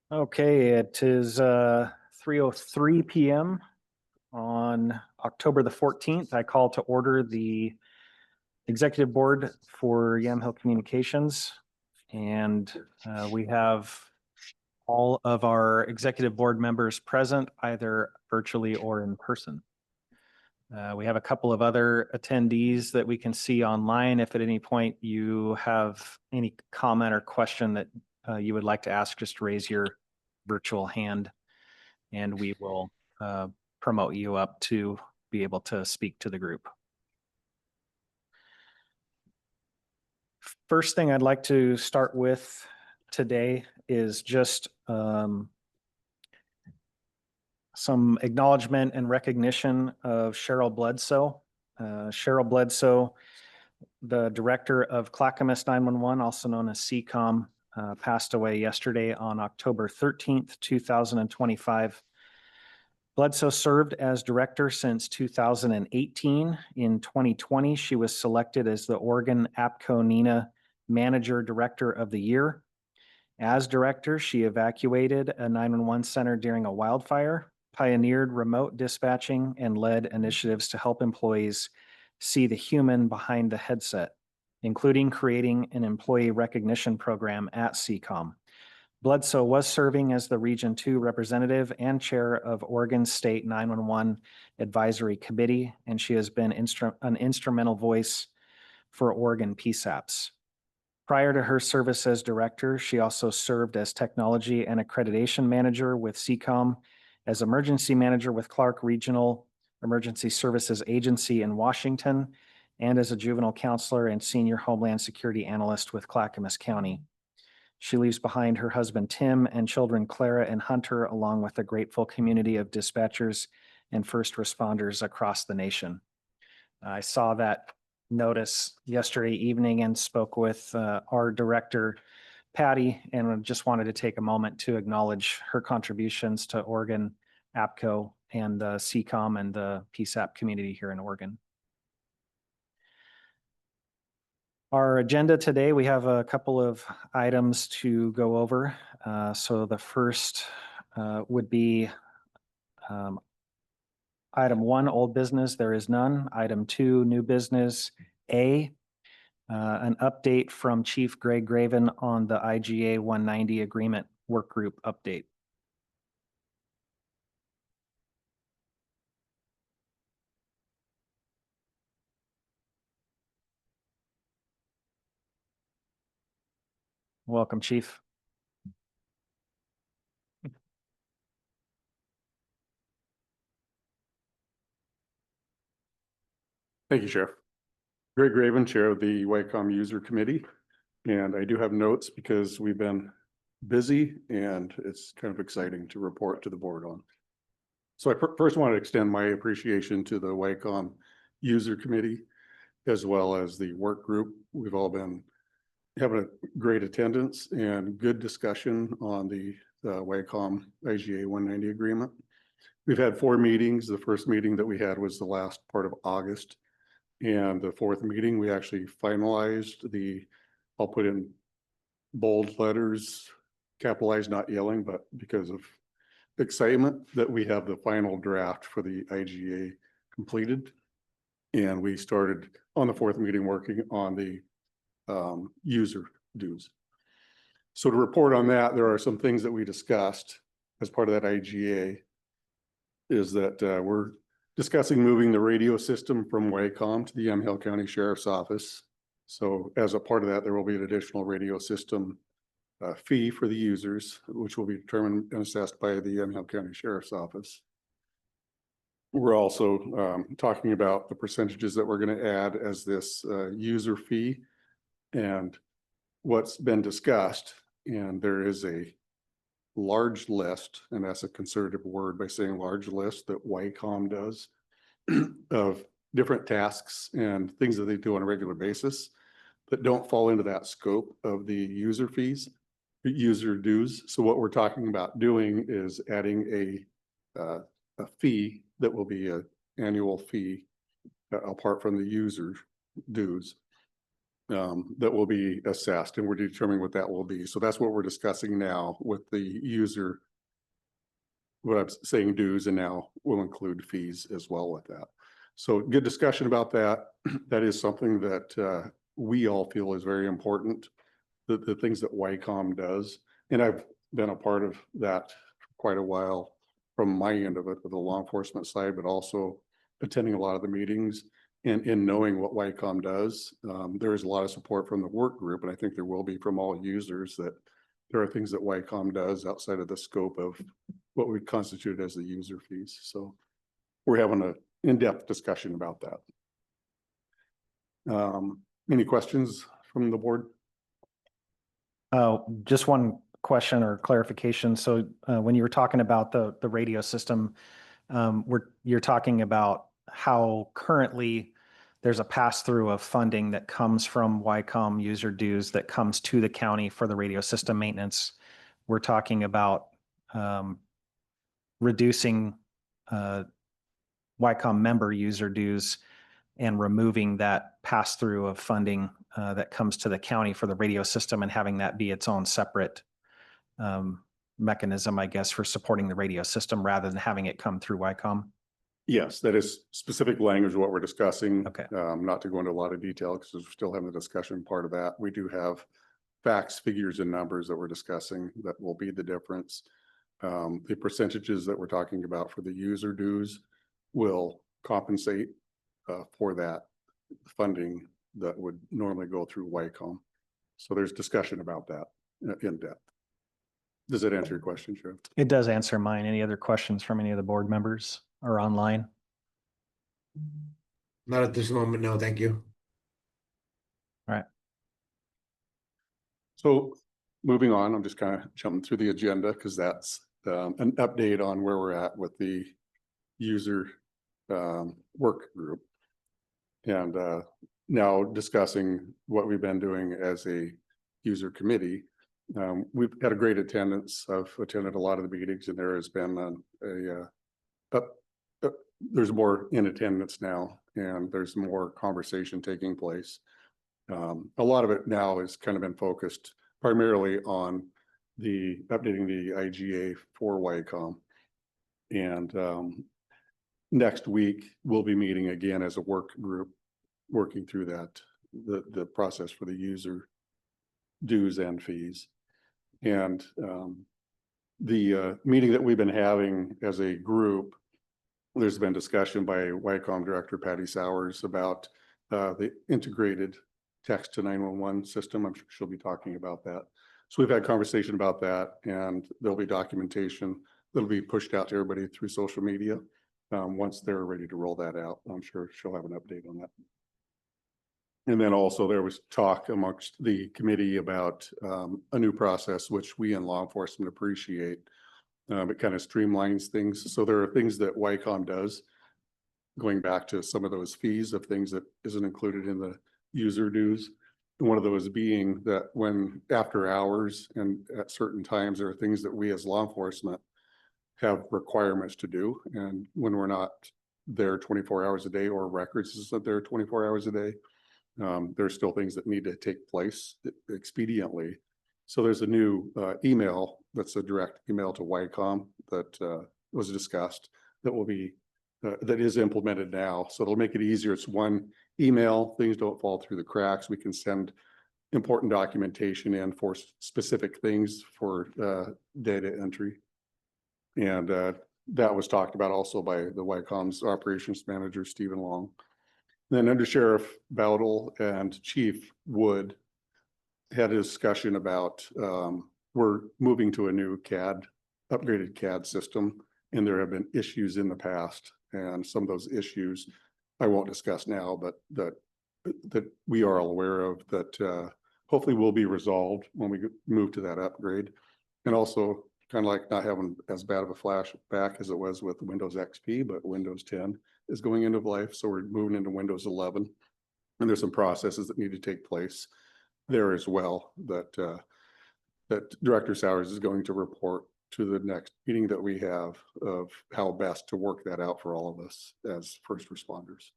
Okay, it is 3:03 p.m. on October the 14th. I call to order the Executive Board for Yamhill Communications. And we have all of our Executive Board members present, either virtually or in person. We have a couple of other attendees that we can see online. If at any point you have any comment or question that you would like to ask, just raise your virtual hand and we will promote you up to be able to speak to the group. First thing I'd like to start with today is just some acknowledgement and recognition of Cheryl Bledsoe. Cheryl Bledsoe, the director of Clackamas 911, also known as YCOM, passed away yesterday on October 13th, 2025. Bledsoe served as director since 2018. In 2020, she was selected as the Oregon APCO NENA Manager Director of the Year. As director, she evacuated a 911 center during a wildfire, pioneered remote dispatching, and led initiatives to help employees see the human behind the headset, including creating an employee recognition program at YCOM. Bledsoe was serving as the Region 2 representative and chair of Oregon State 911 Advisory Committee, and she has been an instrumental voice for Oregon PSAPs. Prior to her service as director, she also served as technology and accreditation manager with YCOM, as emergency manager with Clark Regional Emergency Services Agency in Washington, and as a juvenile counselor and senior Homeland Security analyst with Clackamas County. She leaves behind her husband, Tim, and children, Clara and Hunter, along with a grateful community of dispatchers and first responders across the nation. I saw that notice yesterday evening and spoke with our director, Patty, and just wanted to take a moment to acknowledge her contributions to Oregon APCO and the YCOM and the PSAP community here in Oregon. Our agenda today, we have a couple of items to go over. So the first would be item 1, old business. There is none. Item 2, new business. A, an update from Chief Greg Graven on the IGA 190 agreement work group update. Welcome, Chief. Thank you, Sheriff. Greg Graven, Chair of the YCOM User Committee. And I do have notes because we've been busy and it's kind of exciting to report to the board on. So I first want to extend my appreciation to the YCOM User Committee, as well as the work group. We've all been having a great attendance and good discussion on the YCOM IGA 190 agreement. We've had 4 meetings. The first meeting that we had was the last part of August. And the 4th meeting, we actually finalized I'll put in bold letters, capitalized, not yelling, but because of excitement, that we have the final draft for the IGA completed. And we started on the 4th meeting working on the user dues. So to report on that, there are some things that we discussed as part of that IGA, is that we're discussing moving the radio system from YCOM to the Yamhill County Sheriff's Office. So as a part of that, there will be an additional radio system fee for the users, which will be determined and assessed by the Yamhill County Sheriff's Office. We're also talking about the percentages that we're going to add as this user fee and what's been discussed. And there is a large list, and that's a conservative word by saying large list, that YCOM does of different tasks and things that they do on a regular basis that don't fall into that scope of the user fees, user dues. So what we're talking about doing is adding a fee that will be an annual fee apart from the user dues. that will be assessed, and we're determining what that will be. So that's what we're discussing now with the user. What I'm saying dues, and now will include fees as well with that. So good discussion about that. That is something that we all feel is very important. The things that YCOM does, and I've been a part of that for quite a while from my end of it with the law enforcement side, but also attending a lot of the meetings and in knowing what YCOM does. There is a lot of support from the work group, and I think there will be from all users, that there are things that YCOM does outside of the scope of what we constitute as the user fees. So we're having an in-depth discussion about that. Any questions from the board? Just one question or clarification. So when you were talking about the radio system, you're talking about how currently there's a pass-through of funding that comes from YCOM user dues that comes to the county for the radio system maintenance. We're talking about reducing YCOM member user dues and removing that pass-through of funding that comes to the county for the radio system and having that be its own separate mechanism, I guess, for supporting the radio system rather than having it come through YCOM. Yes, that is specific language of what we're discussing. Okay. Not to go into a lot of detail because we're still having the discussion part of that. We do have facts, figures, and numbers that we're discussing that will be the difference. The percentages that we're talking about for the user dues will compensate for that funding that would normally go through YCOM. So there's discussion about that in depth. Does that answer your question, Sheriff? It does answer mine. Any other questions from any of the board members or online? Not at this moment, no, thank you. All right. So moving on, I'm just kind of jumping through the agenda because that's an update on where we're at with the user work group. And now discussing what we've been doing as a user committee. We've had a great attendance. I've attended a lot of the meetings, and there has been there's more in attendance now, and there's more conversation taking place. A lot of it now has kind of been focused primarily on the updating the IGA for YCOM. And next week we'll be meeting again as a work group, working through that, the process for the user dues and fees. And the meeting that we've been having as a group, there's been discussion by YCOM Director Patty Sowers about the integrated text to 911 system. I'm sure she'll be talking about that. So we've had conversation about that, and there'll be documentation that'll be pushed out to everybody through social media once they're ready to roll that out. I'm sure she'll have an update on that. And then also there was talk amongst the committee about a new process, which we in law enforcement appreciate. It kind of streamlines things. So there are things that YCOM does, going back to some of those fees of things that isn't included in the user dues. And one of those being that when after hours and at certain times, there are things that we as law enforcement have requirements to do. And when we're not there 24 hours a day, or records isn't there 24 hours a day, there's still things that need to take place expediently. So there's a new email that's a direct email to YCOM that was discussed that will be that is implemented now. So it'll make it easier. It's one email. Things don't fall through the cracks. We can send important documentation in for specific things for data entry. And that was talked about also by the YCOM's operations manager, Stephen Long. Then Under Sheriff Bowdle and Chief Wood had a discussion about we're moving to a new upgraded CAD system, and there have been issues in the past, and some of those issues I won't discuss now, but that we are all aware of, that hopefully will be resolved when we move to that upgrade. And also kind of like not having as bad of a flashback as it was with Windows XP, but Windows 10 is going into life. So we're moving into Windows 11, and there's some processes that need to take place there as well that Director Sowers is going to report to the next meeting that we have of how best to work that out for all of us as first responders.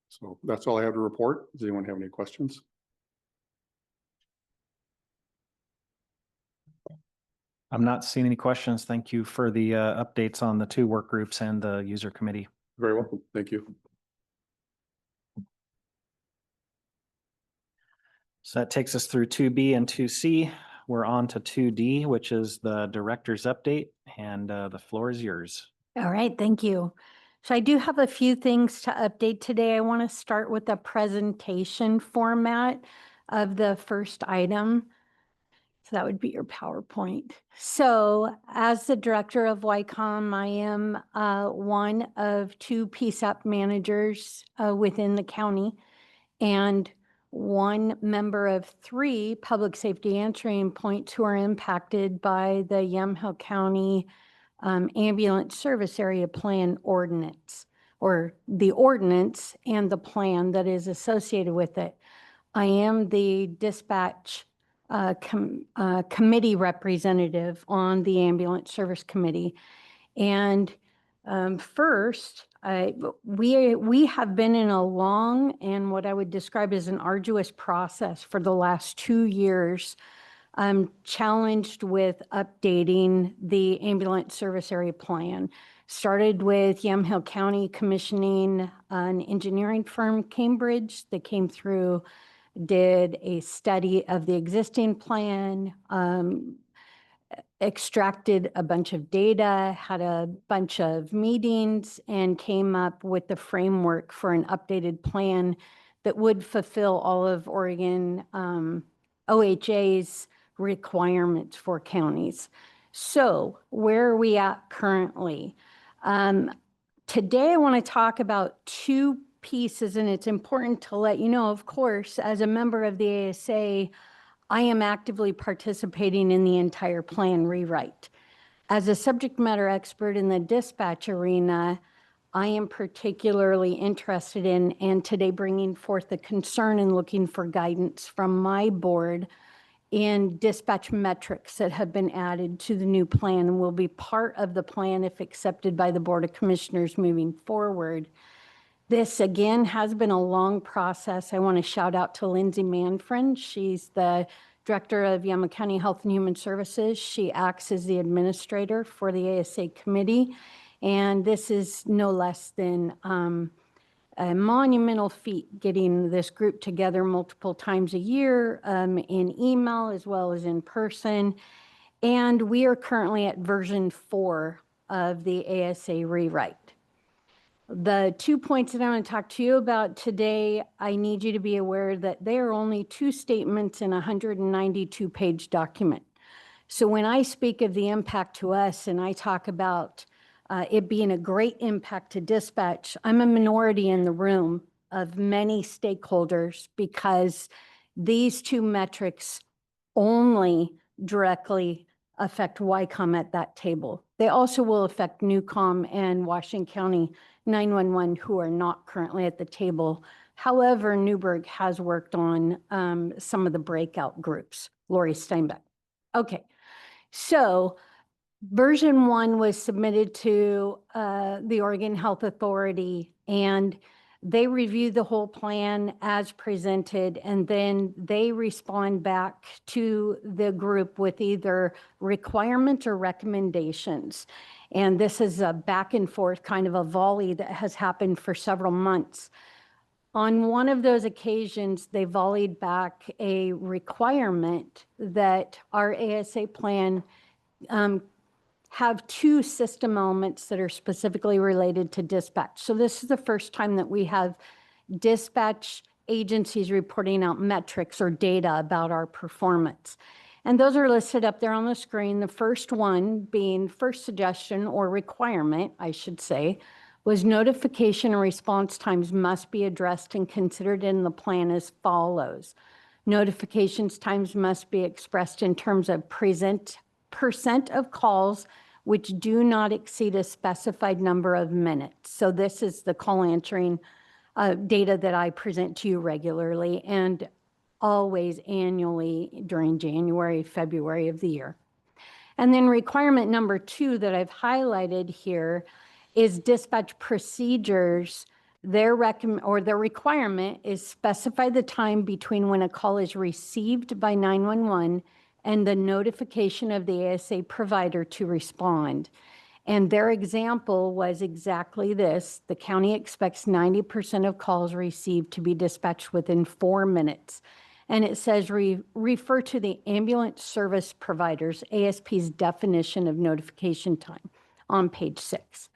So that's all I have to report. Does anyone have any questions? I'm not seeing any questions. Thank you for the updates on the 2 work groups and the user committee. Very welcome. Thank you. So that takes us through 2B and 2C. We're on to 2D, which is the director's update, and the floor is yours. All right, thank you. So I do have a few things to update today. I want to start with the presentation format of the first item. So that would be your PowerPoint. So as the director of YCOM, I am one of 2 PSAP managers within the county and one member of 3 public safety answering points who are impacted by the Yamhill County ambulance service area plan ordinance, or the ordinance and the plan that is associated with it. I am the dispatch committee representative on the ambulance service committee. And first, we have been in a long and what I would describe as an arduous process for the last 2 years. I'm challenged with updating the ambulance service area plan. Started with Yamhill County commissioning an engineering firm, Cambridge, that came through, did a study of the existing plan, extracted a bunch of data, had a bunch of meetings, and came up with the framework for an updated plan that would fulfill all of Oregon OHA's requirements for counties. So where are we at currently? Today I want to talk about 2 pieces, and it's important to let you know, of course, as a member of the ASA, I am actively participating in the entire plan rewrite. As a subject matter expert in the dispatch arena, I am particularly interested in, and today bringing forth the concern and looking for guidance from my board in dispatch metrics that have been added to the new plan and will be part of the plan if accepted by the Board of Commissioners moving forward. This, again, has been a long process. I want to shout out to Lindsay Manfred. She's the director of Yamhill County Health and Human Services. She acts as the administrator for the ASA committee. And this is no less than a monumental feat, getting this group together multiple times a year in email as well as in person. And we are currently at version 4 of the ASA rewrite. The 2 points that I want to talk to you about today, I need you to be aware that they are only 2 statements in a 192-page document. So when I speak of the impact to us and I talk about it being a great impact to dispatch, I'm a minority in the room of many stakeholders because these 2 metrics only directly affect YCOM at that table. They also will affect Newcom and Washington County 911 who are not currently at the table. However, Newburgh has worked on some of the breakout groups, Lori Steinbeck. Okay, so version 1 was submitted to the Oregon Health Authority, and they review the whole plan as presented, and then they respond back to the group with either requirements or recommendations. And this is a back and forth kind of a volley that has happened for several months. On one of those occasions, they volleyed back a requirement that our ASA plan have 2 system elements that are specifically related to dispatch. So this is the first time that we have dispatch agencies reporting out metrics or data about our performance. And those are listed up there on the screen. The first one being first suggestion or requirement, I should say, was notification and response times must be addressed and considered in the plan as follows. Notifications times must be expressed in terms of percent of calls which do not exceed a specified number of minutes. So this is the call answering data that I present to you regularly and always annually during January, February of the year. And then requirement number 2 that I've highlighted here is dispatch procedures. Their requirement is specify the time between when a call is received by 911 and the notification of the ASA provider to respond. And their example was exactly this. The county expects 90% of calls received to be dispatched within 4 minutes. And it says refer to the ambulance service providers, ASP's definition of notification time on page 6.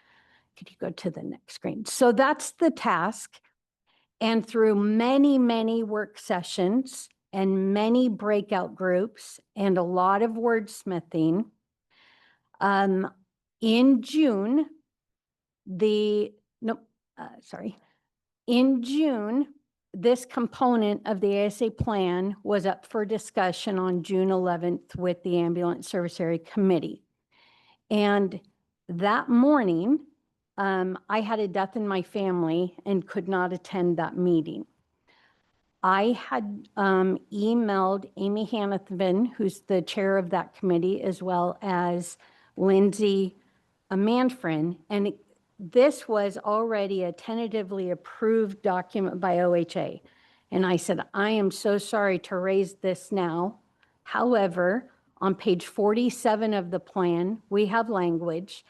Could you go to the next screen? So that's the task. And through many, many work sessions and many breakout groups and a lot of wordsmithing, in June, in June, this component of the ASA plan was up for discussion on June 11th with the Ambulance Service Area Committee. And that morning, I had a death in my family and could not attend that meeting. I had emailed Amy Hannathman, who's the chair of that committee, as well as Lindsay Manfrin, and this was already a tentatively approved document by OHA. And I said, I am so sorry to raise this now. However, on page 47 of the plan, we have language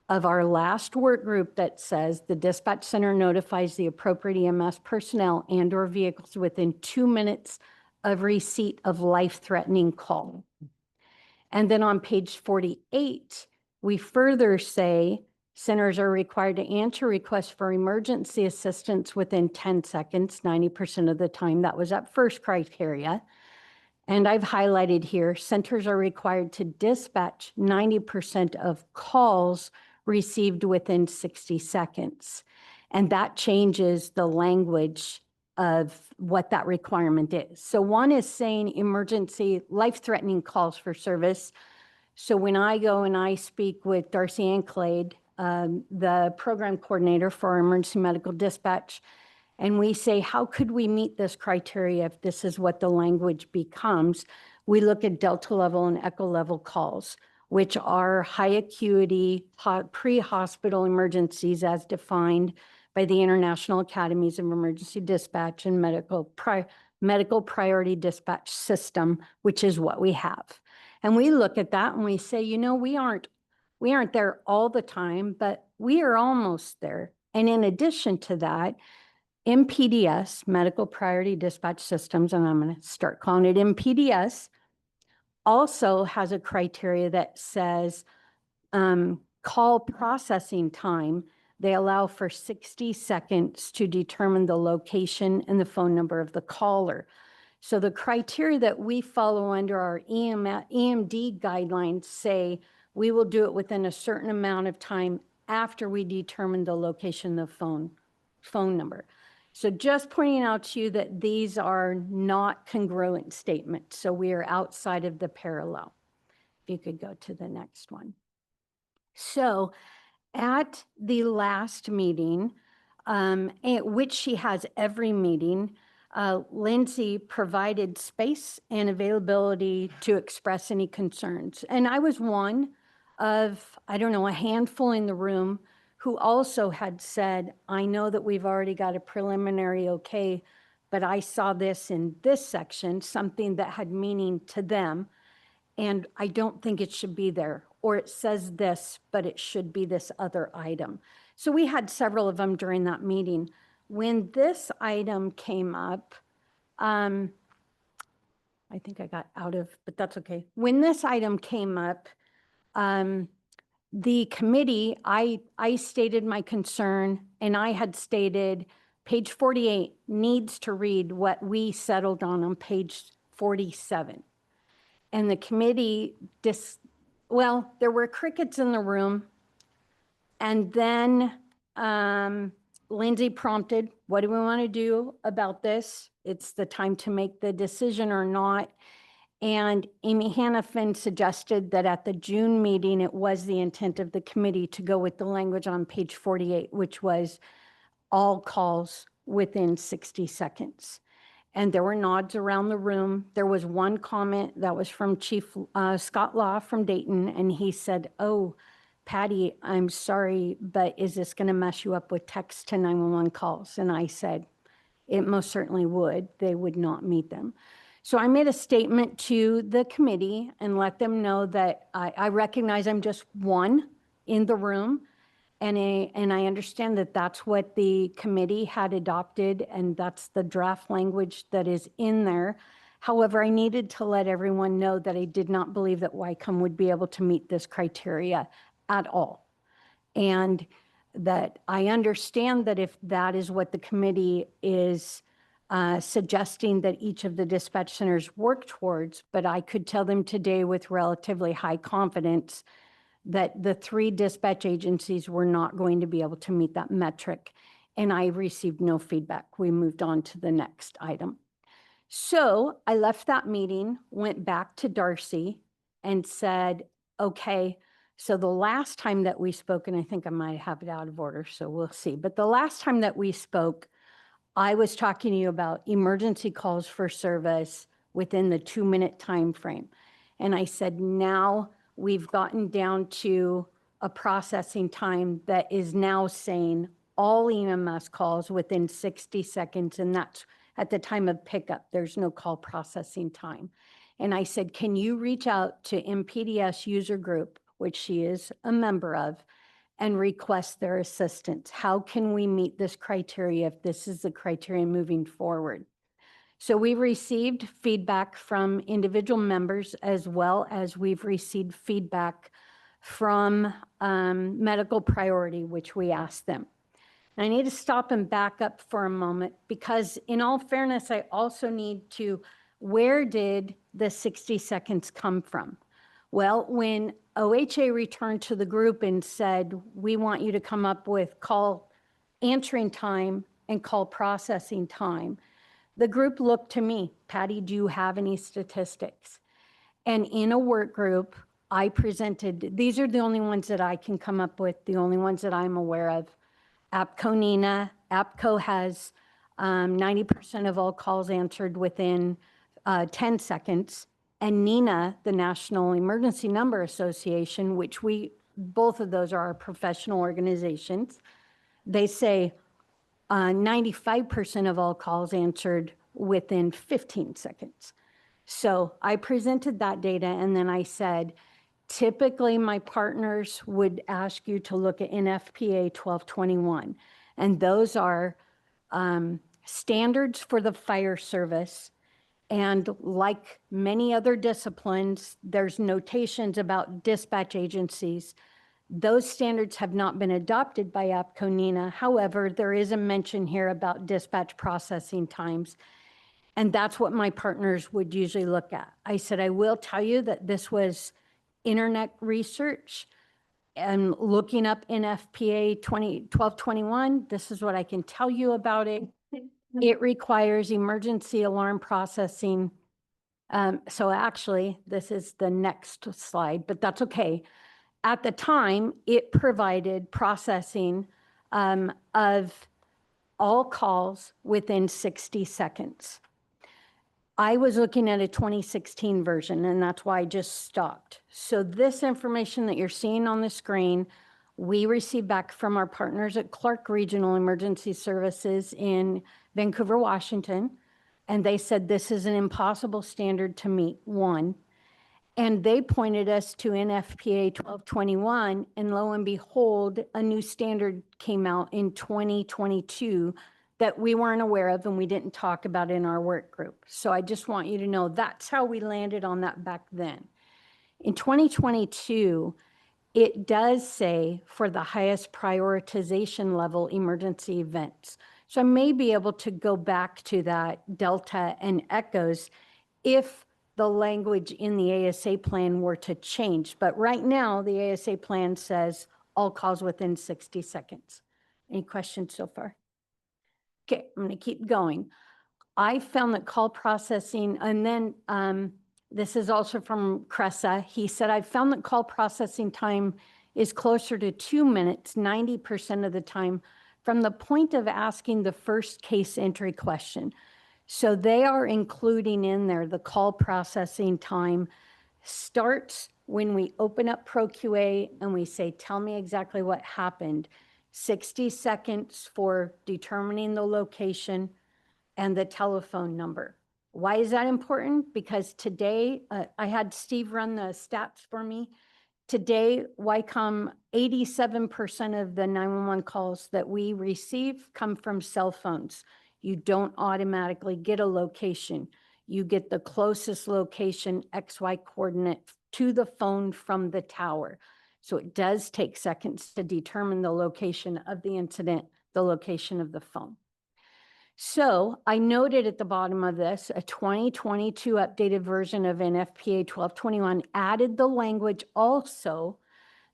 of our last work group that says the dispatch center notifies the appropriate EMS personnel and or vehicles within 2 minutes of receipt of life-threatening call. And then on page 48, we further say centers are required to answer requests for emergency assistance within 10 seconds, 90% of the time. That was that first criteria. And I've highlighted here, centers are required to dispatch 90% of calls received within 60 seconds. And that changes the language of what that requirement is. So one is saying emergency life-threatening calls for service. So when I go and I speak with Darcy Anklade, the program coordinator for our emergency medical dispatch, and we say, how could we meet this criteria if this is what the language becomes? We look at Delta level and Echo level calls, which are high acuity pre-hospital emergencies as defined by the International Academies of Emergency Dispatch and Medical Priority Dispatch System, which is what we have. And we look at that and we say, you know, we aren't there all the time, but we are almost there. And in addition to that, MPDS, Medical Priority Dispatch Systems, and I'm going to start calling it MPDS, also has a criteria that says call processing time. They allow for 60 seconds to determine the location and the phone number of the caller. So the criteria that we follow under our EMD guidelines say we will do it within a certain amount of time after we determine the location of the phone number. So just pointing out to you that these are not congruent statements. So we are outside of the parallel. If you could go to the next one. So at the last meeting, which she has every meeting, Lindsay provided space and availability to express any concerns. And I was one of, I don't know, a handful in the room who also had said, I know that we've already got a preliminary okay, but I saw this in this section, something that had meaning to them, and I don't think it should be there. Or it says this, but it should be this other item. So we had several of them during that meeting. When this item came up, I think I got out of, but that's okay. When this item came up, the committee, I stated my concern, and I had stated page 48 needs to read what we settled on page 47. And the committee, well, there were crickets in the room. And then Lindsay prompted, what do we want to do about this? It's the time to make the decision or not. And Amy Hannathman suggested that at the June meeting, it was the intent of the committee to go with the language on page 48, which was all calls within 60 seconds. And there were nods around the room. There was one comment that was from Chief Scott Law from Dayton, and he said, oh, Patty, I'm sorry, but is this going to mess you up with text to 911 calls? And I said, it most certainly would. They would not meet them. So I made a statement to the committee and let them know that I recognize I'm just one in the room. And I understand that that's what the committee had adopted, and that's the draft language that is in there. However, I needed to let everyone know that I did not believe that YCOM would be able to meet this criteria at all. And that I understand that if that is what the committee is suggesting that each of the dispatch centers work towards, but I could tell them today with relatively high confidence that the 3 dispatch agencies were not going to be able to meet that metric. And I received no feedback. We moved on to the next item. So I left that meeting, went back to Darcy and said, okay, so the last time that we spoke, and I think I might have it out of order, so we'll see. But the last time that we spoke, I was talking to you about emergency calls for service within the 2-minute time frame. And I said, now we've gotten down to a processing time that is now saying all EMS calls within 60 seconds. And that's at the time of pickup, there's no call processing time. And I said, can you reach out to MPDS user group, which she is a member of, and request their assistance? How can we meet this criteria if this is the criteria moving forward? So we received feedback from individual members, as well as we've received feedback from medical priority, which we asked them. And I need to stop and back up for a moment, because in all fairness, I also need to, where did the 60 seconds come from? Well, when OHA returned to the group and said, we want you to come up with call answering time and call processing time, the group looked to me, Patty, do you have any statistics? And in a work group, I presented, these are the only ones that I can come up with, the only ones that I'm aware of. APCO NINA, APCO has 90% of all calls answered within 10 seconds. And NINA, the National Emergency Number Association, which both of those are our professional organizations, they say 95% of all calls answered within 15 seconds. So I presented that data, and then I said, typically my partners would ask you to look at NFPA 1221, and those are standards for the fire service. And like many other disciplines, there's notations about dispatch agencies. Those standards have not been adopted by APCO NINA. However, there is a mention here about dispatch processing times, and that's what my partners would usually look at. I said, I will tell you that this was internet research and looking up NFPA 1221. This is what I can tell you about it. It requires emergency alarm processing. So actually, this is the next slide, but that's okay. At the time, it provided processing of all calls within 60 seconds. I was looking at a 2016 version, and that's why I just stopped. So this information that you're seeing on the screen, we received back from our partners at Clark Regional Emergency Services in Vancouver, Washington, and they said this is an impossible standard to meet, one. And they pointed us to NFPA 1221, and lo and behold, a new standard came out in 2022 that we weren't aware of and we didn't talk about in our work group. So I just want you to know that's how we landed on that back then. In 2022, it does say for the highest prioritization level emergency events. So I may be able to go back to that Delta and Echoes if the language in the ASA plan were to change. But right now, the ASA plan says all calls within 60 seconds. Any questions so far? Okay, I'm going to keep going. I found that call processing, and then this is also from Cressa. He said, I found that call processing time is closer to 2 minutes, 90% of the time, from the point of asking the first case entry question. So they are including in there the call processing time starts when we open up ProQA and we say, tell me exactly what happened. 60 seconds for determining the location and the telephone number. Why is that important? Because today, I had Steve run the stats for me. Today, YCOM, 87% of the 911 calls that we receive come from cell phones. You don't automatically get a location. You get the closest location, XY coordinate to the phone from the tower. So it does take seconds to determine the location of the incident, the location of the phone. So I noted at the bottom of this, a 2022 updated version of NFPA 1221 added the language also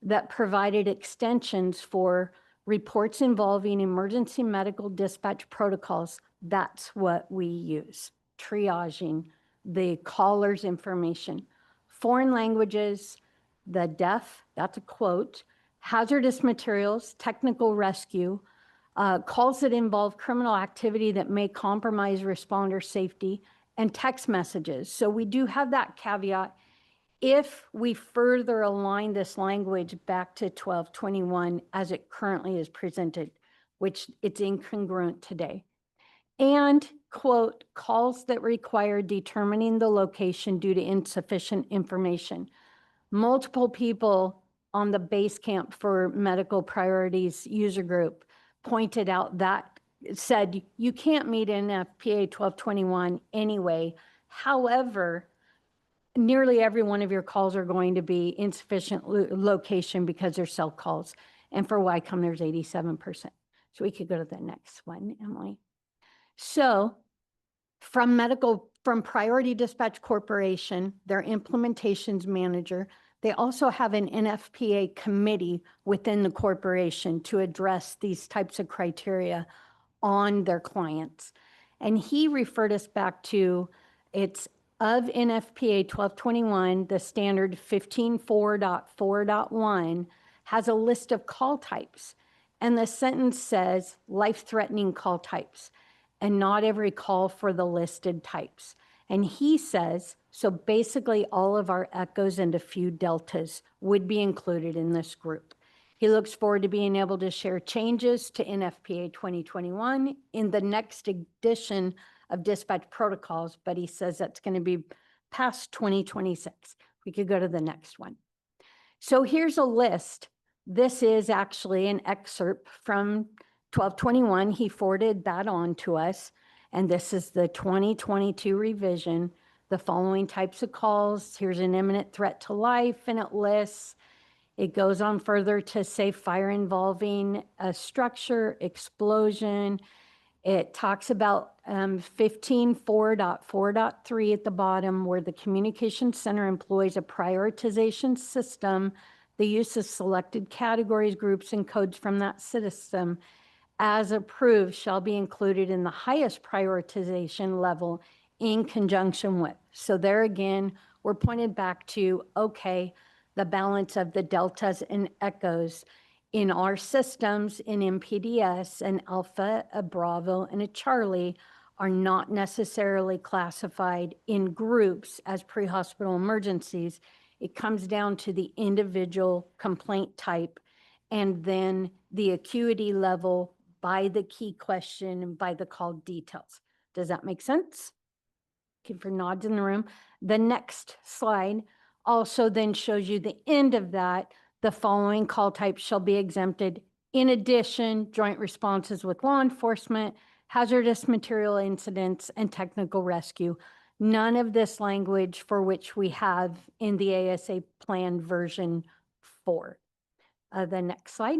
that provided extensions for reports involving emergency medical dispatch protocols. That's what we use, triaging the caller's information. Foreign languages, the deaf, that's a quote, hazardous materials, technical rescue, calls that involve criminal activity that may compromise responder safety, and text messages. So we do have that caveat. If we further align this language back to 1221 as it currently is presented, which it's incongruent today. And, quote, calls that require determining the location due to insufficient information. Multiple people on the base camp for medical priorities user group pointed out that, said you can't meet NFPA 1221 anyway. However, nearly every one of your calls are going to be insufficient location because they're cell calls. And for YCOM, there's 87%. So we could go to the next one, Emily. So from Priority Dispatch Corporation, their implementations manager, they also have an NFPA committee within the corporation to address these types of criteria on their clients. And he referred us back to, it's of NFPA 1221, the standard 15.4.4.1 has a list of call types. And the sentence says life-threatening call types, and not every call for the listed types. And he says, so basically all of our echoes and a few deltas would be included in this group. He looks forward to being able to share changes to NFPA 2021 in the next edition of dispatch protocols, but he says that's going to be past 2026. We could go to the next one. So here's a list. This is actually an excerpt from 1221. He forwarded that on to us. And this is the 2022 revision. The following types of calls. Here's an imminent threat to life, and it lists. It goes on further to say fire involving a structure, explosion. It talks about 15.4.4.3 at the bottom, where the communication center employs a prioritization system. The use of selected categories, groups, and codes from that system as approved shall be included in the highest prioritization level in conjunction with. So there again, we're pointed back to, okay, the balance of the deltas and echoes in our systems in MPDS, an Alpha, a Bravo, and a Charlie are not necessarily classified in groups as pre-hospital emergencies. It comes down to the individual complaint type and then the acuity level by the key question and by the call details. Does that make sense? Looking for nods in the room. The next slide also then shows you the end of that. The following call types shall be exempted. In addition, joint responses with law enforcement, hazardous material incidents, and technical rescue. None of this language for which we have in the ASA plan version 4. The next slide.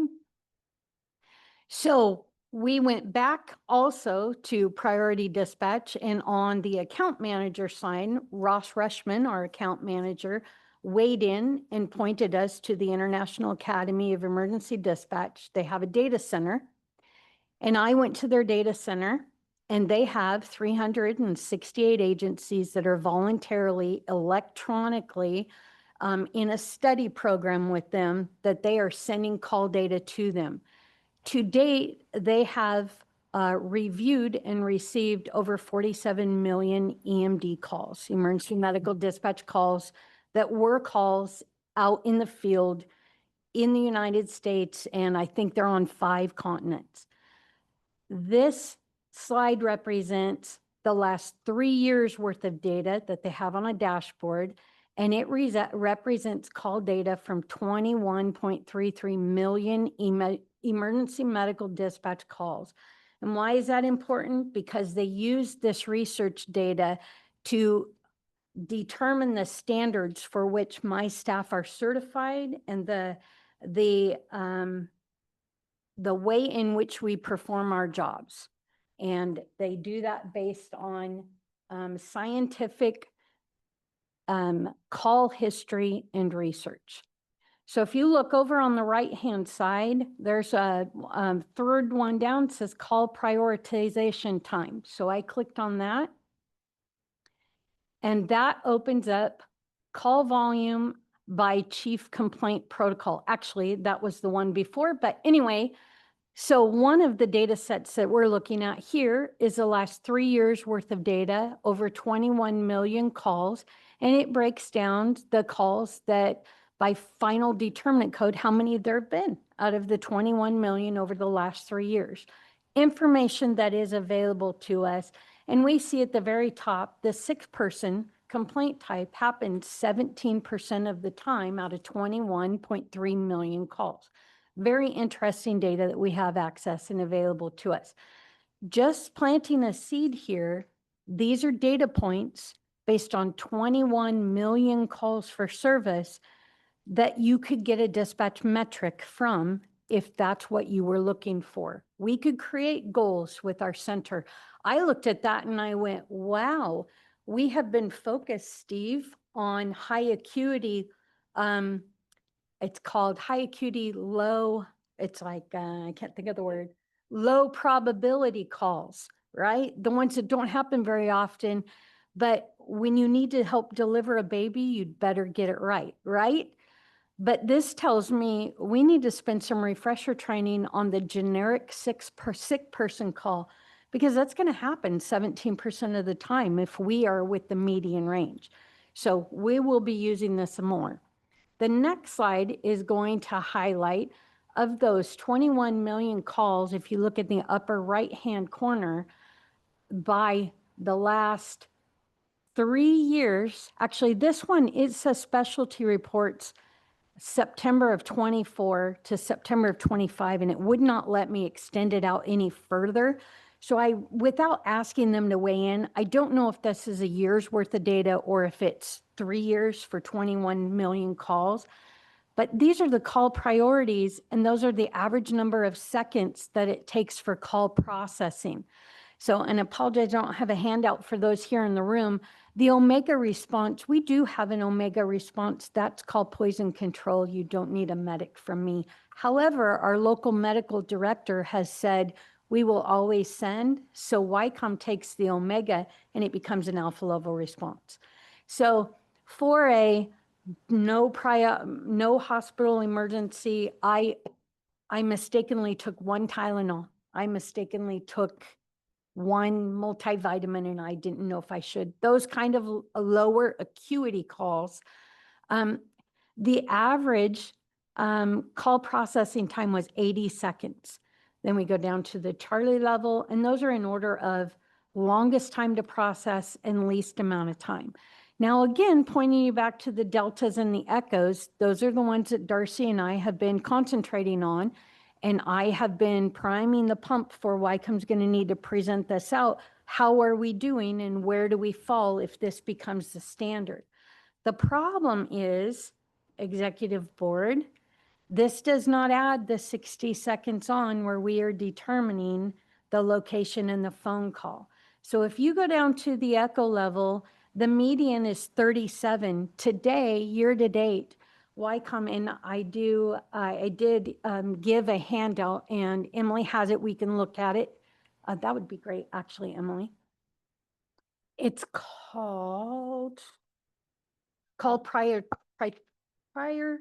So we went back also to priority dispatch, and on the account manager sign, Ross Rushman, our account manager, weighed in and pointed us to the International Academy of Emergency Dispatch. They have a data center, and I went to their data center, and they have 368 agencies that are voluntarily, electronically, in a study program with them that they are sending call data to them. To date, they have reviewed and received over 47 million EMD calls, emergency medical dispatch calls, that were calls out in the field in the United States, and I think they're on 5 continents. This slide represents the last 3 years worth of data that they have on a dashboard, and it represents call data from 21.33 million emergency medical dispatch calls. And why is that important? Because they use this research data to determine the standards for which my staff are certified and the way in which we perform our jobs. And they do that based on scientific call history and research. So if you look over on the right-hand side, there's a third one down, it says call prioritization time. So I clicked on that. And that opens up call volume by chief complaint protocol. Actually, that was the one before, but anyway, so one of the data sets that we're looking at here is the last 3 years worth of data, over 21 million calls, and it breaks down the calls that by final determinant code, how many there have been out of the 21 million over the last 3 years. Information that is available to us. And we see at the very top, the 6-person complaint type happens 17% of the time out of 21.3 million calls. Very interesting data that we have access and available to us. Just planting a seed here, these are data points based on 21 million calls for service that you could get a dispatch metric from if that's what you were looking for. We could create goals with our center. I looked at that and I went, wow, we have been focused, Steve, on high acuity. It's called high acuity low, it's like, I can't think of the word, low probability calls, right? The ones that don't happen very often, but when you need to help deliver a baby, you'd better get it right, right? But this tells me we need to spend some refresher training on the generic sick person call, because that's going to happen 17% of the time if we are with the median range. So we will be using this more. The next slide is going to highlight of those 21 million calls, if you look at the upper right-hand corner, by the last 3 years, actually this one is a specialty reports September of 24 to September of 25, and it would not let me extend it out any further. So without asking them to weigh in, I don't know if this is a year's worth of data or if it's 3 years for 21 million calls. But these are the call priorities, and those are the average number of seconds that it takes for call processing. So, and I apologize, I don't have a handout for those here in the room. The Omega response, we do have an Omega response. That's called poison control. You don't need a medic from me. However, our local medical director has said we will always send. So YCOM takes the Omega and it becomes an alpha level response. So for a no hospital emergency, I mistakenly took 1 Tylenol. I mistakenly took 1 multivitamin and I didn't know if I should. Those kind of lower acuity calls. The average call processing time was 80 seconds. Then we go down to the Charlie level, and those are in order of longest time to process and least amount of time. Now, again, pointing you back to the deltas and the echoes, those are the ones that Darcy and I have been concentrating on. And I have been priming the pump for YCOM's going to need to present this out. How are we doing and where do we fall if this becomes the standard? The problem is, Executive Board, this does not add the 60 seconds on where we are determining the location and the phone call. So if you go down to the echo level, the median is 37. Today, year to date, YCOM, and I did give a handout, and Emily has it. We can look at it. That would be great, actually, Emily. It's called prioritization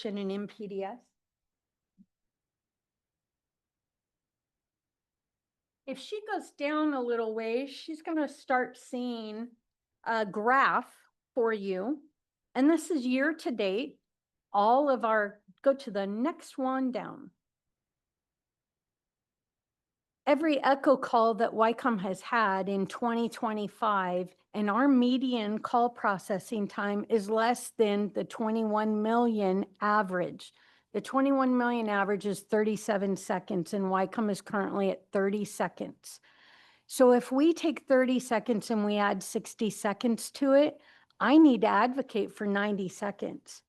in MPDS. If she goes down a little ways, she's going to start seeing a graph for you. And this is year to date. All of our, go to the next one down. every echo call that YCOM has had in 2025, and our median call processing time is less than the 21 million average. The 21 million average is 37 seconds, and YCOM is currently at 30 seconds. So if we take 30 seconds and we add 60 seconds to it, I need to advocate for 90 seconds.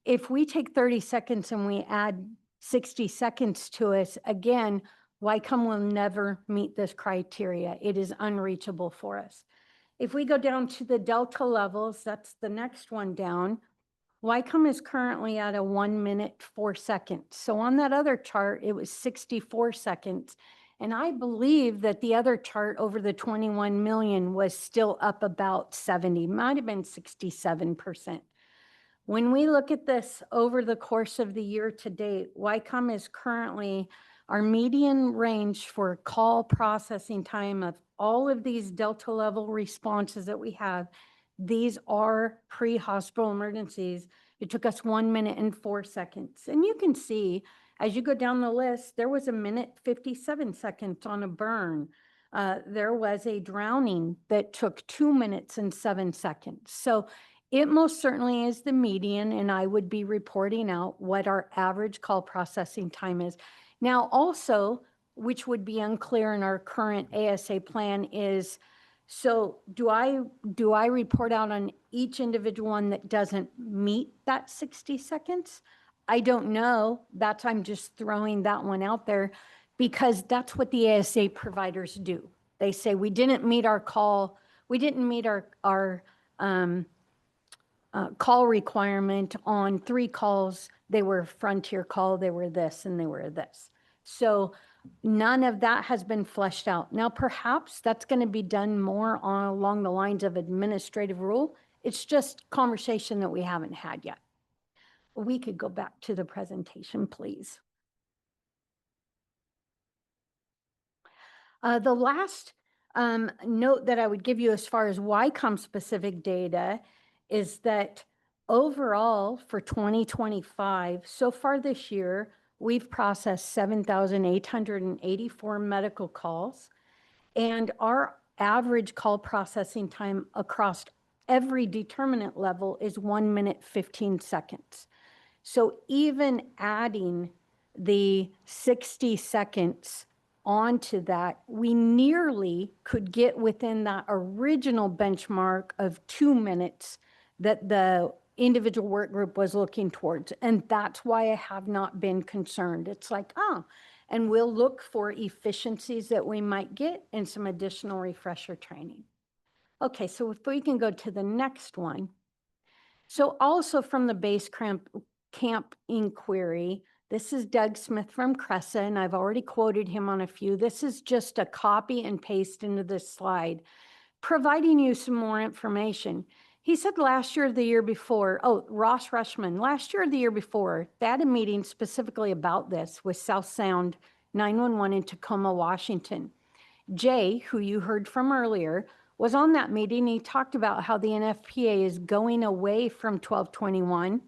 If we take 30 seconds and we add 60 seconds to us, again, YCOM will never meet this criteria. It is unreachable for us. If we go down to the delta levels, that's the next one down. YCOM is currently at a 1 minute, 4 seconds. So on that other chart, it was 64 seconds. And I believe that the other chart over the 21 million was still up about 70, might have been 67%. When we look at this over the course of the year to date, YCOM is currently, our median range for call processing time of all of these delta level responses that we have, these are pre-hospital emergencies. It took us 1 minute and 4 seconds. And you can see, as you go down the list, there was a minute 57 seconds on a burn. There was a drowning that took 2 minutes and 7 seconds. So it most certainly is the median, and I would be reporting out what our average call processing time is. Now also, which would be unclear in our current ASA plan is, so do I report out on each individual one that doesn't meet that 60 seconds? I don't know. I'm just throwing that one out there because that's what the ASA providers do. They say we didn't meet our call. We didn't meet our call requirement on 3 calls. They were frontier call, they were this, and they were this. So none of that has been fleshed out. Now, perhaps that's going to be done more along the lines of administrative rule. It's just conversation that we haven't had yet. We could go back to the presentation, please. The last note that I would give you as far as YCOM specific data is that overall for 2025, so far this year, we've processed 7,884 medical calls, and our average call processing time across every determinant level is 1 minute, 15 seconds. So even adding the 60 seconds onto that, we nearly could get within that original benchmark of 2 minutes that the individual work group was looking towards. And that's why I have not been concerned. It's like, and we'll look for efficiencies that we might get and some additional refresher training. Okay, so if we can go to the next one. So also from the base camp inquiry, this is Doug Smith from Cressa, and I've already quoted him on a few. This is just a copy and paste into this slide, providing you some more information. He said last year or the year before, Ross Rushman, last year or the year before, they had a meeting specifically about this with South Sound 911 in Tacoma, Washington. Jay, who you heard from earlier, was on that meeting. He talked about how the NFPA is going away from 1221.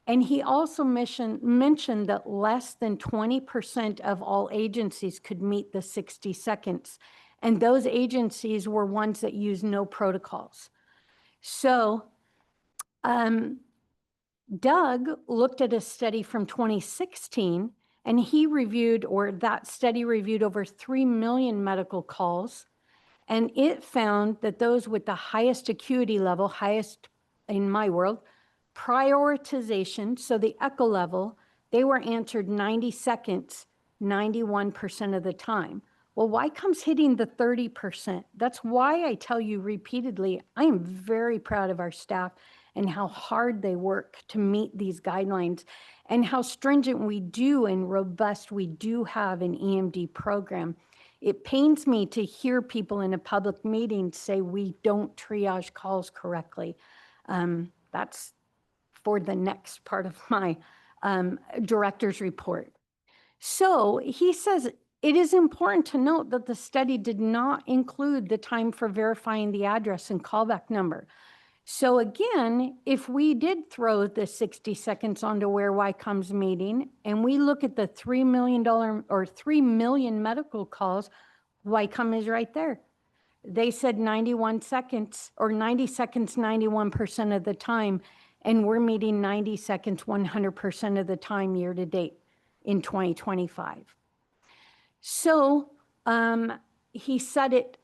And he also mentioned that less than 20% of all agencies could meet the 60 seconds. And those agencies were ones that use no protocols. So Doug looked at a study from 2016, and he reviewed, or that study reviewed over 3 million medical calls. And it found that those with the highest acuity level, highest in my world, prioritization, so the echo level, they were answered 90 seconds, 91% of the time. Well, YCOM's hitting the 30%. That's why I tell you repeatedly, I am very proud of our staff and how hard they work to meet these guidelines and how stringent we do and robust we do have an EMD program. It pains me to hear people in a public meeting say we don't triage calls correctly. That's for the next part of my director's report. So he says, it is important to note that the study did not include the time for verifying the address and callback number. So again, if we did throw the 60 seconds onto where YCOM's meeting and we look at the $3 million or 3 million medical calls, YCOM is right there. They said 91 seconds or 90 seconds, 91% of the time, and we're meeting 90 seconds, 100% of the time year to date in 2025. So he said it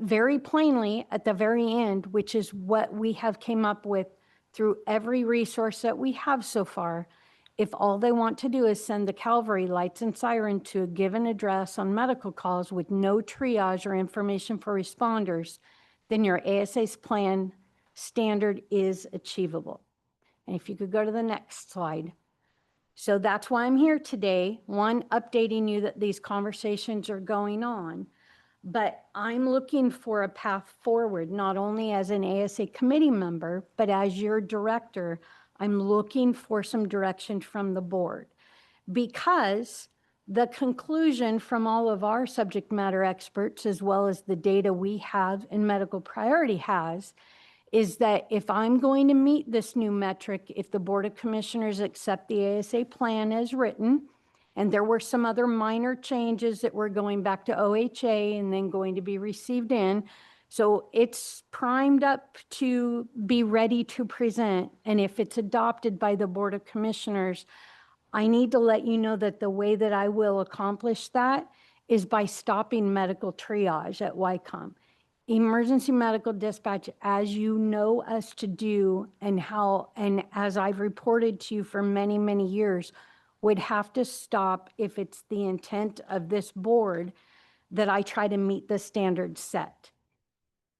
very plainly at the very end, which is what we have came up with through every resource that we have so far. If all they want to do is send the cavalry lights and siren to a given address on medical calls with no triage or information for responders, then your ASA's plan standard is achievable. And if you could go to the next slide. So that's why I'm here today. One, updating you that these conversations are going on. But I'm looking for a path forward, not only as an ASA committee member, but as your director, I'm looking for some direction from the board. Because the conclusion from all of our subject matter experts, as well as the data we have and medical priority has, is that if I'm going to meet this new metric, if the Board of Commissioners accept the ASA plan as written, and there were some other minor changes that were going back to OHA and then going to be received in. So it's primed up to be ready to present. And if it's adopted by the Board of Commissioners, I need to let you know that the way that I will accomplish that is by stopping medical triage at YCOM. Emergency medical dispatch, as you know us to do and as I've reported to you for many, many years, would have to stop if it's the intent of this board that I try to meet the standards set.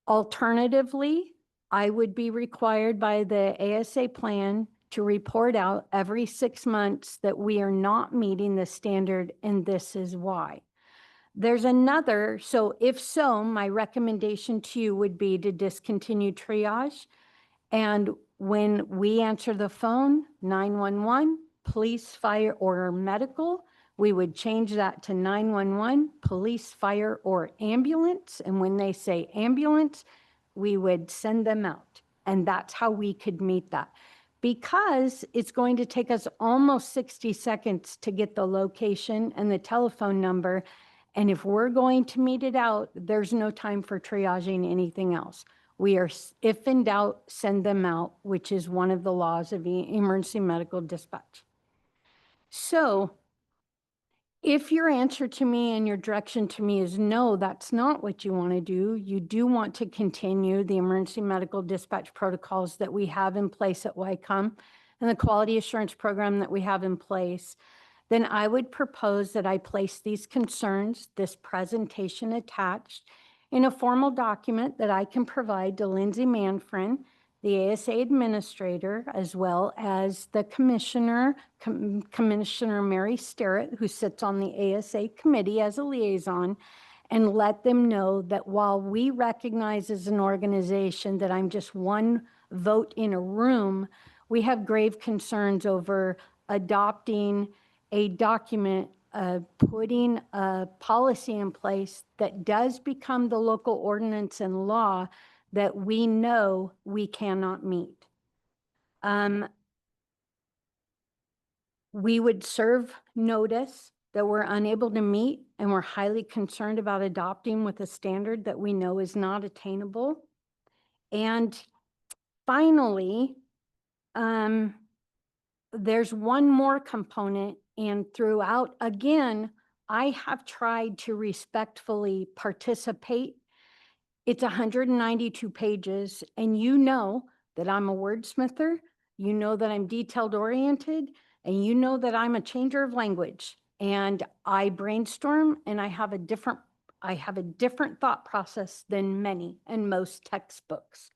Alternatively, I would be required by the ASA plan to report out every 6 months that we are not meeting the standard, and this is why. There's another, so if so, my recommendation to you would be to discontinue triage. And when we answer the phone, 911, police, fire, or medical, we would change that to 911, police, fire, or ambulance. And when they say ambulance, we would send them out. And that's how we could meet that. Because it's going to take us almost 60 seconds to get the location and the telephone number. And if we're going to meet it out, there's no time for triaging anything else. We are, if in doubt, send them out, which is one of the laws of emergency medical dispatch. So if your answer to me and your direction to me is no, that's not what you want to do. You do want to continue the emergency medical dispatch protocols that we have in place at YCOM and the quality assurance program that we have in place, then I would propose that I place these concerns, this presentation attached, in a formal document that I can provide to Lindsay Manfrin, the ASA administrator, as well as the commissioner, Commissioner Mary Sterrett, who sits on the ASA committee as a liaison, and let them know that while we recognize as an organization that I'm just one vote in a room, we have grave concerns over adopting a document, putting a policy in place that does become the local ordinance and law that we know we cannot meet. We would serve notice that we're unable to meet and we're highly concerned about adopting with a standard that we know is not attainable. And finally, there's one more component, and throughout, again, I have tried to respectfully participate. It's 192 pages, and you know that I'm a wordsmither, you know that I'm detailed oriented, and you know that I'm a changer of language. And I brainstorm, and I have a different thought process than many and most textbooks.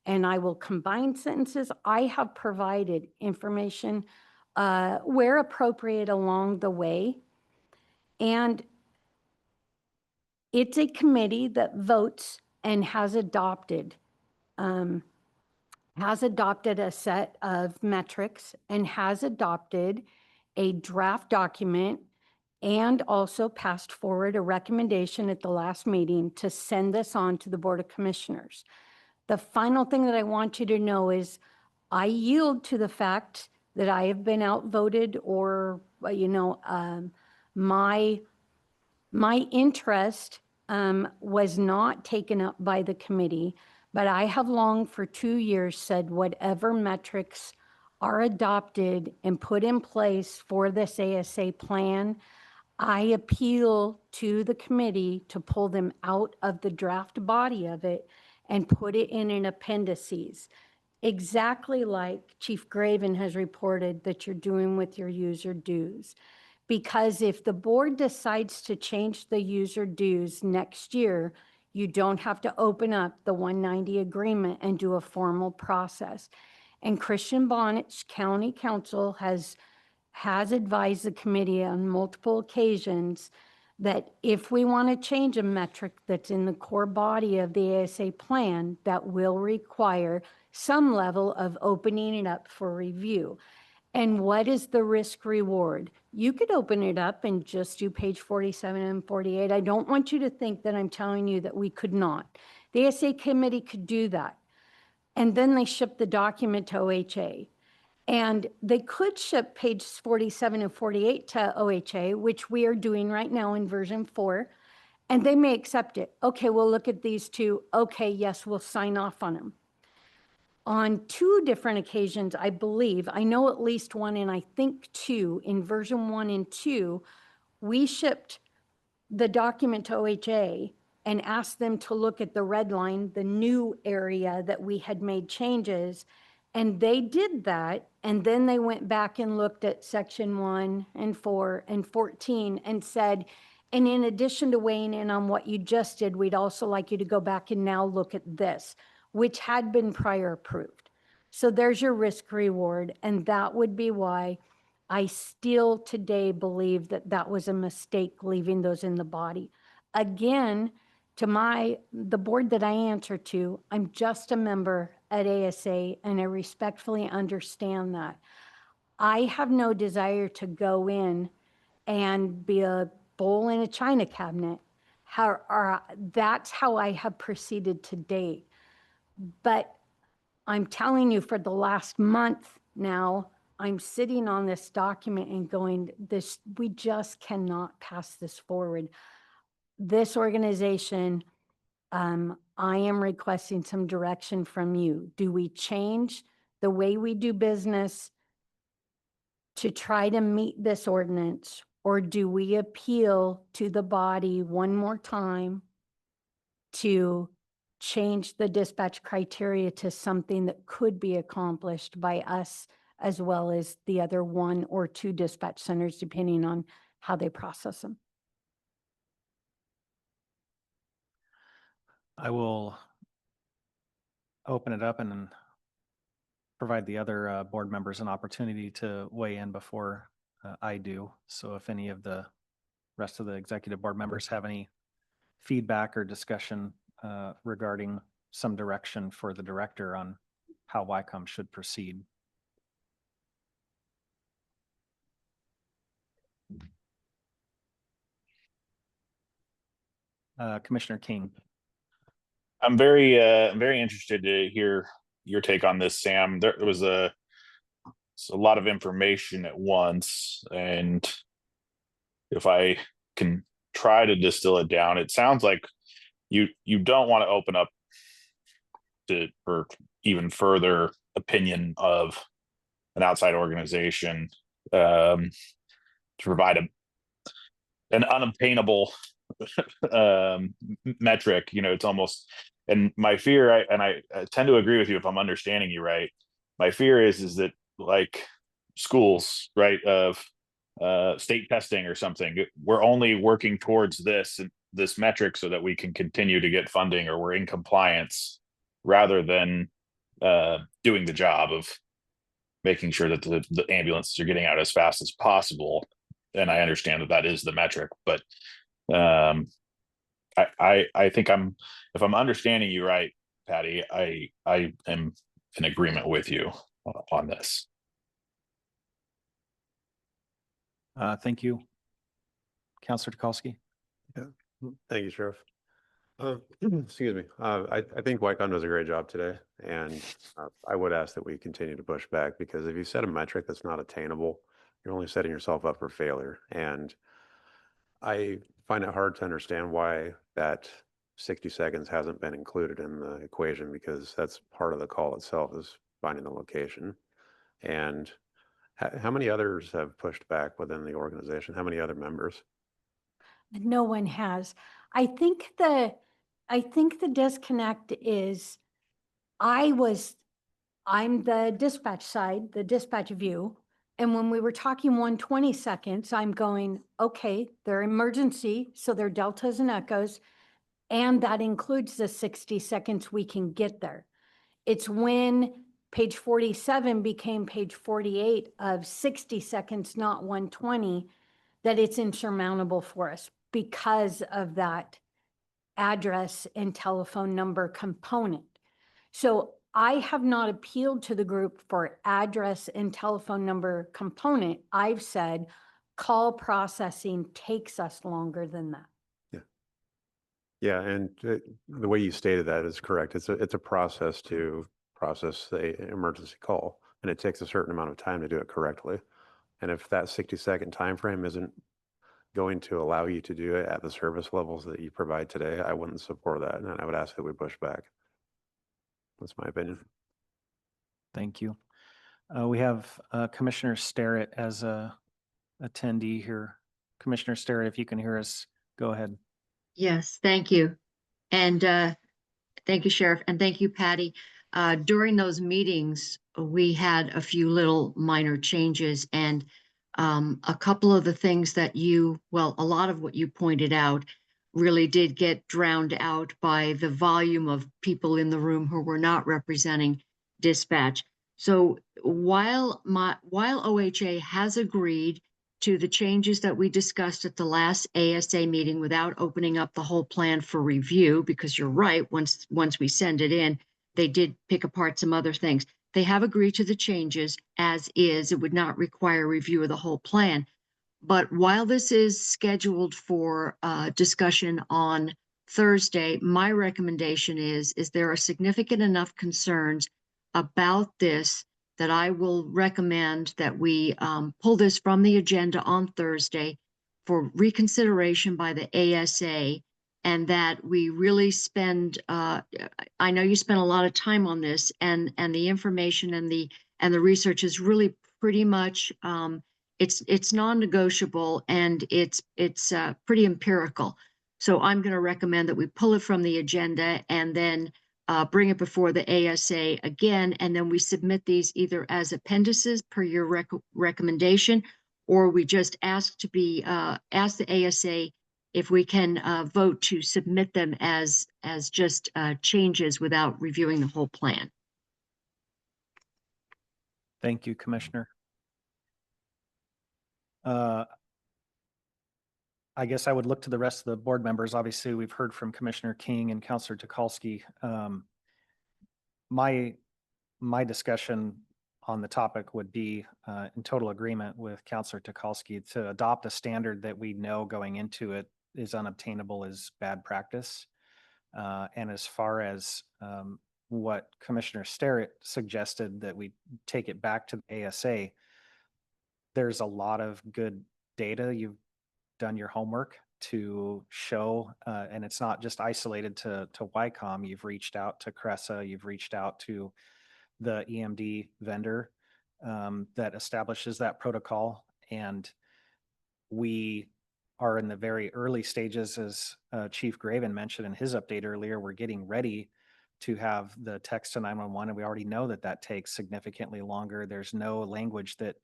And I will combine sentences. I have provided information where appropriate along the way. And it's a committee that votes and has adopted a set of metrics and has adopted a draft document and also passed forward a recommendation at the last meeting to send this on to the Board of Commissioners. The final thing that I want you to know is I yield to the fact that I have been outvoted or, my interest was not taken up by the committee, but I have long for 2 years said whatever metrics are adopted and put in place for this ASA plan, I appeal to the committee to pull them out of the draft body of it and put it in an appendices. Exactly like Chief Graven has reported that you're doing with your user dues. Because if the board decides to change the user dues next year, you don't have to open up the 190 agreement and do a formal process. And Christian Bonnet's county council has advised the committee on multiple occasions that if we want to change a metric that's in the core body of the ASA plan, that will require some level of opening it up for review. And what is the risk reward? You could open it up and just do page 47 and 48. I don't want you to think that I'm telling you that we could not. The ASA committee could do that. And then they ship the document to OHA. And they could ship pages 47 and 48 to OHA, which we are doing right now in version 4, and they may accept it. Okay, we'll look at these two. Okay, yes, we'll sign off on them. On 2 different occasions, I believe, I know at least 1 and I think 2, in version 1 and 2, we shipped the document to OHA and asked them to look at the red line, the new area that we had made changes. And they did that, and then they went back and looked at section 1 and 4 and 14 and said, and in addition to weighing in on what you just did, we'd also like you to go back and now look at this, which had been prior approved. So there's your risk reward, and that would be why I still today believe that that was a mistake leaving those in the body. Again, to the board that I answer to, I'm just a member at ASA, and I respectfully understand that. I have no desire to go in and be a bull in a china cabinet. That's how I have proceeded to date. But I'm telling you, for the last month now, I'm sitting on this document and going, we just cannot pass this forward. This organization, I am requesting some direction from you. Do we change the way we do business to try to meet this ordinance, or do we appeal to the body one more time to change the dispatch criteria to something that could be accomplished by us as well as the other 1 or 2 dispatch centers, depending on how they process them? I will open it up and then provide the other board members an opportunity to weigh in before I do. So if any of the rest of the executive board members have any feedback or discussion regarding some direction for the director on how YCOM should proceed. Commissioner King. I'm very interested to hear your take on this, Sam. There was a lot of information at once, and if I can try to distill it down, it sounds like you don't want to open up for even further opinion of an outside organization to provide an unobtainable metric. It's almost, and my fear, I tend to agree with you if I'm understanding you right. My fear is that, like schools, right, of state testing or something, we're only working towards this metric so that we can continue to get funding, or we're in compliance, rather than doing the job of making sure that the ambulances are getting out as fast as possible. And I understand that is the metric, but I think if I'm understanding you right, Patty, I am in agreement with you on this. Thank you. Counselor Tukalski. Thank you, Sheriff. Excuse me. I think YCOM does a great job today, and I would ask that we continue to push back, because if you set a metric that's not attainable, you're only setting yourself up for failure. And I find it hard to understand why that 60 seconds hasn't been included in the equation, because that's part of the call itself, is finding the location. And how many others have pushed back within the organization? How many other members? No one has. I think the disconnect is I'm the dispatch side, the dispatch view. And when we were talking 120 seconds, I'm going, okay, they're emergency, so they're deltas and echoes. And that includes the 60 seconds we can get there. It's when page 47 became page 48 of 60 seconds, not 120, that it's insurmountable for us because of that address and telephone number component. So I have not appealed to the group for address and telephone number component. I've said call processing takes us longer than that. Yeah, and the way you stated that is correct. It's a process to process the emergency call, and it takes a certain amount of time to do it correctly. And if that 60-second time frame isn't going to allow you to do it at the service levels that you provide today, I wouldn't support that, and I would ask that we push back. That's my opinion. Thank you. We have Commissioner Starrett as a attendee here. Commissioner Starrett, if you can hear us, go ahead. Yes, thank you. And thank you, Sheriff, and thank you, Patty. During those meetings, we had a few little minor changes, and a couple of the things that a lot of what you pointed out really did get drowned out by the volume of people in the room who were not representing dispatch. So while OHA has agreed to the changes that we discussed at the last ASA meeting without opening up the whole plan for review, because you're right, once we send it in, they did pick apart some other things. They have agreed to the changes as is. It would not require review of the whole plan. But while this is scheduled for discussion on Thursday, my recommendation is there are significant enough concerns about this that I will recommend that we pull this from the agenda on Thursday for reconsideration by the ASA, and that we really spend, I know you spent a lot of time on this, and the information and the research is really pretty much, it's non-negotiable, and it's pretty empirical. So I'm going to recommend that we pull it from the agenda and then bring it before the ASA again, and then we submit these either as appendices per your recommendation, or we just ask the ASA if we can vote to submit them as just changes without reviewing the whole plan. Thank you, Commissioner. I guess I would look to the rest of the board members. Obviously, we've heard from Commissioner King and Councilor Tukalski. My discussion on the topic would be in total agreement with Councilor Tukalski to adopt a standard that we know going into it is unobtainable is bad practice. And as far as what Commissioner Starrett suggested, that we take it back to the ASA, there's a lot of good data. You've done your homework to show, and it's not just isolated to YCOM. You've reached out to CRESA, you've reached out to the EMD vendor that establishes that protocol. And we are in the very early stages, as Chief Graven mentioned in his update earlier. We're getting ready to have the text to 911, and we already know that that takes significantly longer. There's no language that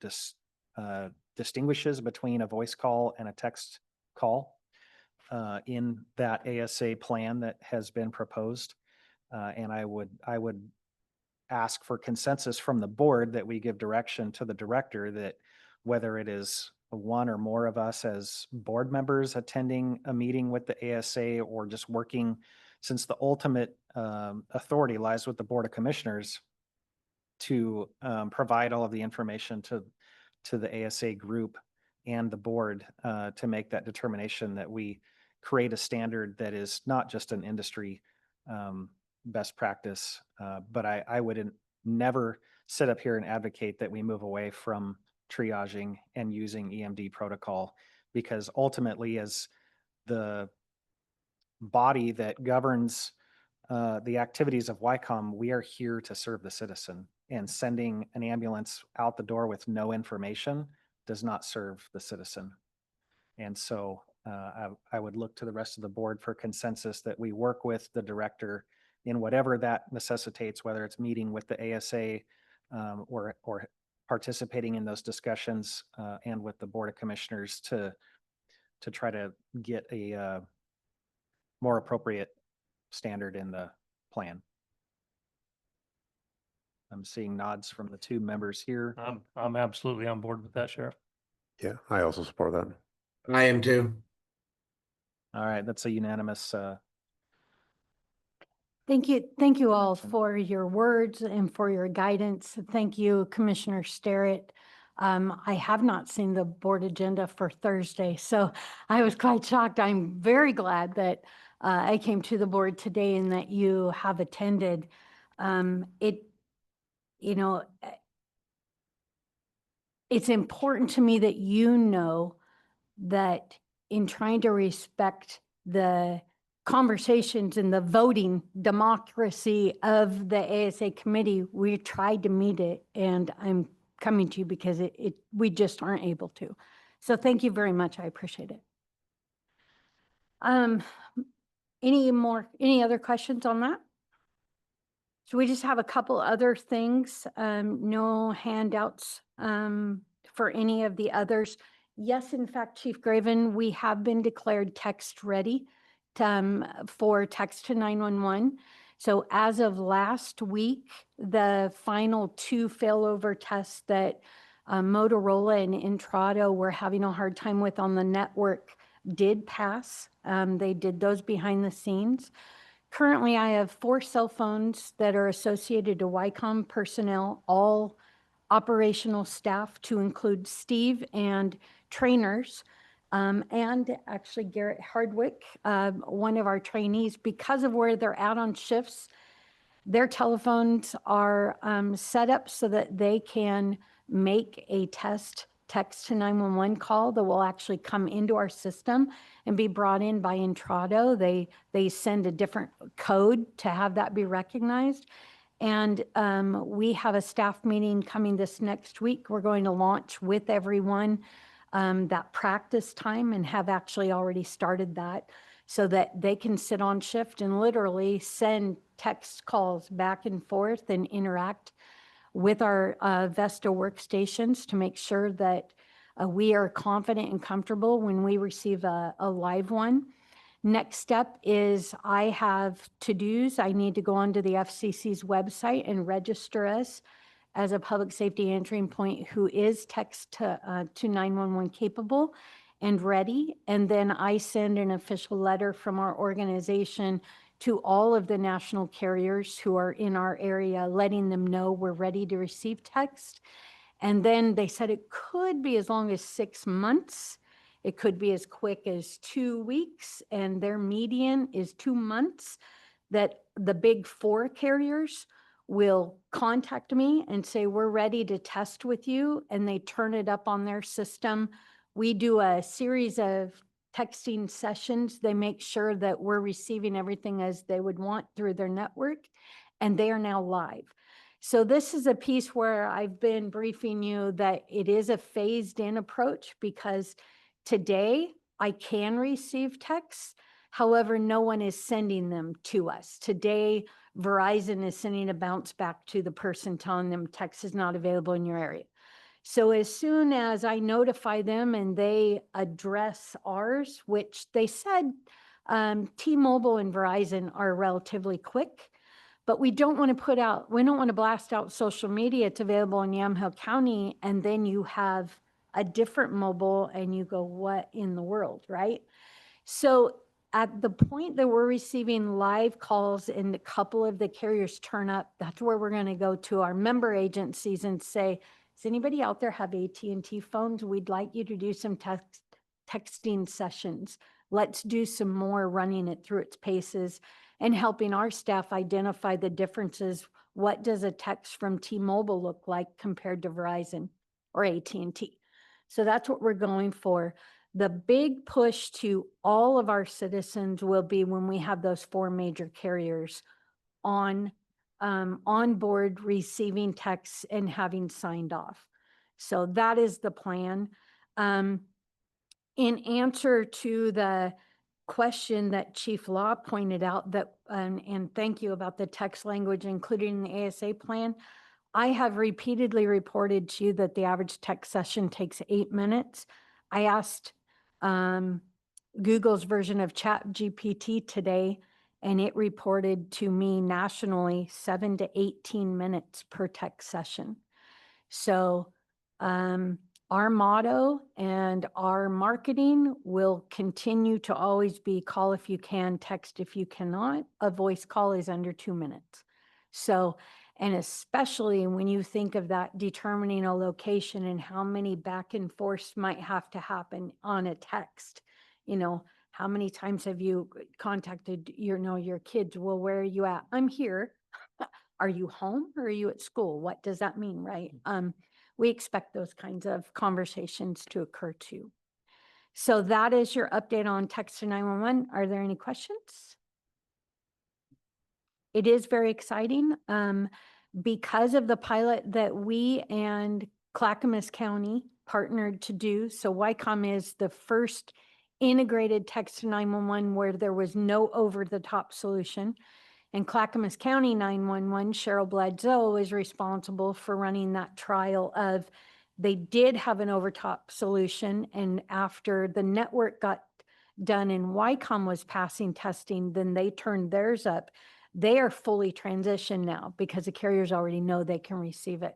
distinguishes between a voice call and a text call in that ASA plan that has been proposed. And I would ask for consensus from the board that we give direction to the director that whether it is one or more of us as board members attending a meeting with the ASA, or just working, since the ultimate authority lies with the Board of Commissioners, to provide all of the information to the ASA group and the board to make that determination that we create a standard that is not just an industry best practice. But I would never sit up here and advocate that we move away from triaging and using EMD protocol, because ultimately, as the body that governs the activities of YCOM, we are here to serve the citizen, and sending an ambulance out the door with no information does not serve the citizen. And so I would look to the rest of the board for consensus that we work with the director in whatever that necessitates, whether it's meeting with the ASA or participating in those discussions and with the Board of Commissioners to try to get a more appropriate standard in the plan. I'm seeing nods from the two members here. I'm absolutely on board with that, Sheriff. Yeah, I also support that. I am too. All right, that's a unanimous. Thank you all Motion. for your words and for your guidance. Thank you, Commissioner Sterrett. I have not seen the board agenda for Thursday, so I was quite shocked. I'm very glad that I came to the board today and that you have attended. It's important to me that you know that in trying to respect the conversations and the voting democracy of the ASA committee, we tried to meet it, and I'm coming to you because we just aren't able to. So thank you very much. I appreciate it. Any other questions on that? So we just have a couple other things, no handouts for any of the others. Yes, in fact, Chief Graven, we have been declared text ready for text to 911. So as of last week, the final 2 failover tests that Motorola and Intrado were having a hard time with on the network did pass. They did those behind the scenes. Currently, I have 4 cell phones that are associated to YCOM personnel, all operational staff to include Steve and trainers, and actually Garrett Hardwick, one of our trainees. Because of where they're at on shifts, their telephones are set up so that they can make a text to 911 call that will actually come into our system and be brought in by Intrado. They send a different code to have that be recognized. And we have a staff meeting coming this next week. We're going to launch with everyone that practice time, and have actually already started that, so that they can sit on shift and literally send text calls back and forth and interact with our Vesta workstations to make sure that we are confident and comfortable when we receive a live one. Next step is I have to-dos. I need to go onto the FCC's website and register us as a public safety answering point who is text to 911 capable and ready. And then I send an official letter from our organization to all of the national carriers who are in our area, letting them know we're ready to receive text. And then they said it could be as long as 6 months. It could be as quick as 2 weeks, and their median is 2 months, that the big 4 carriers will contact me and say, we're ready to test with you, and they turn it up on their system. We do a series of texting sessions. They make sure that we're receiving everything as they would want through their network, and they are now live. So this is a piece where I've been briefing you that it is a phased in approach, because today I can receive texts. However, no one is sending them to us. Today, Verizon is sending a bounce back to the person telling them text is not available in your area. So as soon as I notify them and they address ours, which they said T-Mobile and Verizon are relatively quick, but we don't want to blast out social media. It's available in Yamhill County, and then you have a different mobile and you go, what in the world, right? So at the point that we're receiving live calls and a couple of the carriers turn up, that's where we're going to go to our member agencies and say, does anybody out there have AT&T phones? We'd like you to do some texting sessions Let's do some more running it through its paces and helping our staff identify the differences. What does a text from T-Mobile look like compared to Verizon or AT&T? So that's what we're going for. The big push to all of our citizens will be when we have those 4 major carriers on board receiving texts and having signed off. So that is the plan. In answer to the question that Chief Law pointed out that, and thank you about the text language included in the ASA plan, I have repeatedly reported to you that the average text session takes 8 minutes. I asked Google's version of ChatGPT today, and it reported to me nationally 7 to 18 minutes per text session. So our motto and our marketing will continue to always be call if you can, text if you cannot. A voice call is under 2 minutes. So, and especially when you think of that determining a location and how many back and forths might have to happen on a text, you know, how many times have you contacted your kids? Well, where are you at? I'm here. Are you home or are you at school? What does that mean, right? We expect those kinds of conversations to occur too. So that is your update on text to 911. Are there any questions? It is very exciting because of the pilot that we and Clackamas County partnered to do. So YCOM is the first integrated text to 911 where there was no over-the-top solution. And Clackamas County 911, Cheryl Bledsoe is responsible for running that trial of, they did have an overtop solution. And after the network got done and YCOM was passing testing, then they turned theirs up. They are fully transitioned now because the carriers already know they can receive it.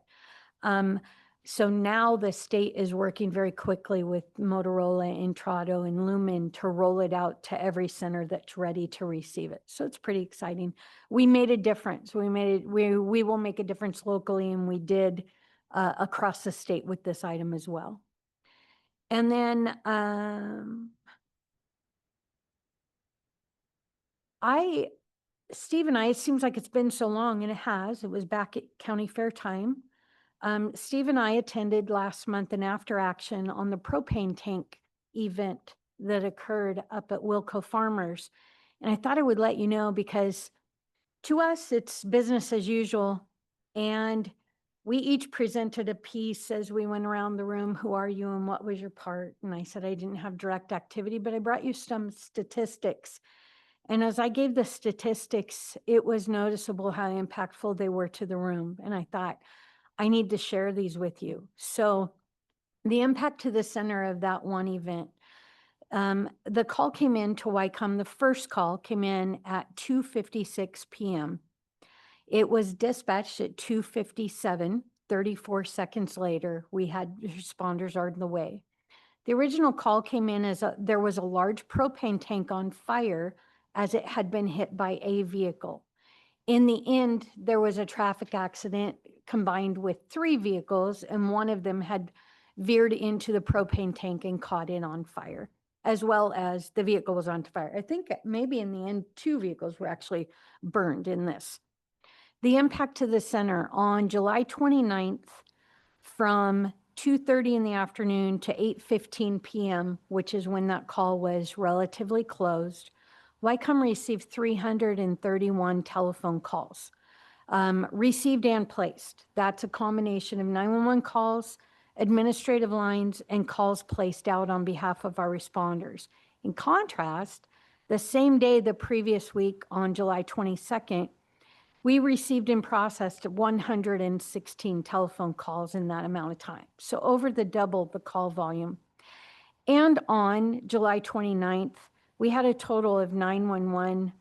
So now the state is working very quickly with Motorola, Intrado, and Lumen to roll it out to every center that's ready to receive it. So it's pretty exciting. We made a difference. We will make a difference locally, and we did across the state with this item as well. And then Steve and I, it seems like it's been so long, and it has. It was back at County Fair time. Steve and I attended last month an after action on the propane tank event that occurred up at Wilco Farmers. And I thought I would let you know because to us, it's business as usual. And we each presented a piece as we went around the room. Who are you and what was your part? And I said I didn't have direct activity, but I brought you some statistics. And as I gave the statistics, it was noticeable how impactful they were to the room. And I thought, I need to share these with you. So the impact to the center of that one event, the call came in to YCOM. The first call came in at 2:56 p.m. It was dispatched at 2:57, 34 seconds later. We had responders on the way. The original call came in as there was a large propane tank on fire as it had been hit by a vehicle. In the end, there was a traffic accident combined with 3 vehicles, and one of them had veered into the propane tank and caught in on fire, as well as the vehicle was on fire. I think maybe in the end, 2 vehicles were actually burned in this. The impact to the center on July 29th from 2:30 in the afternoon to 8:15 p.m., which is when that call was relatively closed, YCOM received 331 telephone calls, received and placed. That's a combination of 911 calls, administrative lines, and calls placed out on behalf of our responders. In contrast, the same day the previous week on July 22nd, we received and processed 116 telephone calls in that amount of time. So over the double the call volume. And on July 29th, we had a total of 99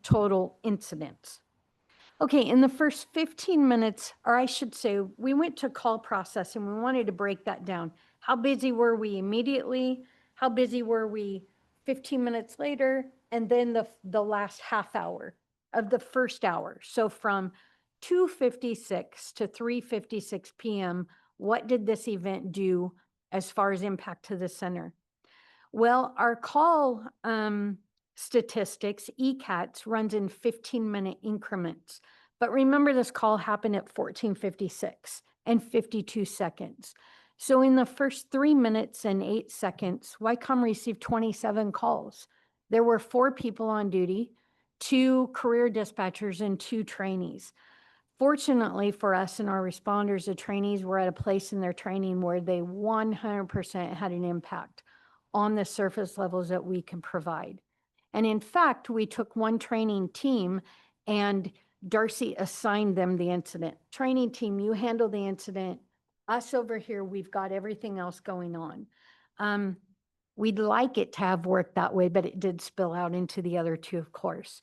total incidents. Okay, in the first 15 minutes, or I should say, we went to call process and we wanted to break that down. How busy were we immediately? How busy were we 15 minutes later? And then the last half hour of the first hour. So from 2:56 to 3:56 p.m., what did this event do as far as impact to the center? Well, our call statistics, ECATs, runs in 15-minute increments. But remember, this call happened at 14:56 and 52 seconds. So in the first 3 minutes and 8 seconds, YCOM received 27 calls. There were 4 people on duty, 2 career dispatchers, and 2 trainees. Fortunately for us and our responders, the trainees were at a place in their training where they 100% had an impact on the surface levels that we can provide. And in fact, we took one training team and Darcy assigned them the incident. Training team, you handle the incident. Us over here, we've got everything else going on. We'd like it to have worked that way, but it did spill out into the other 2, of course.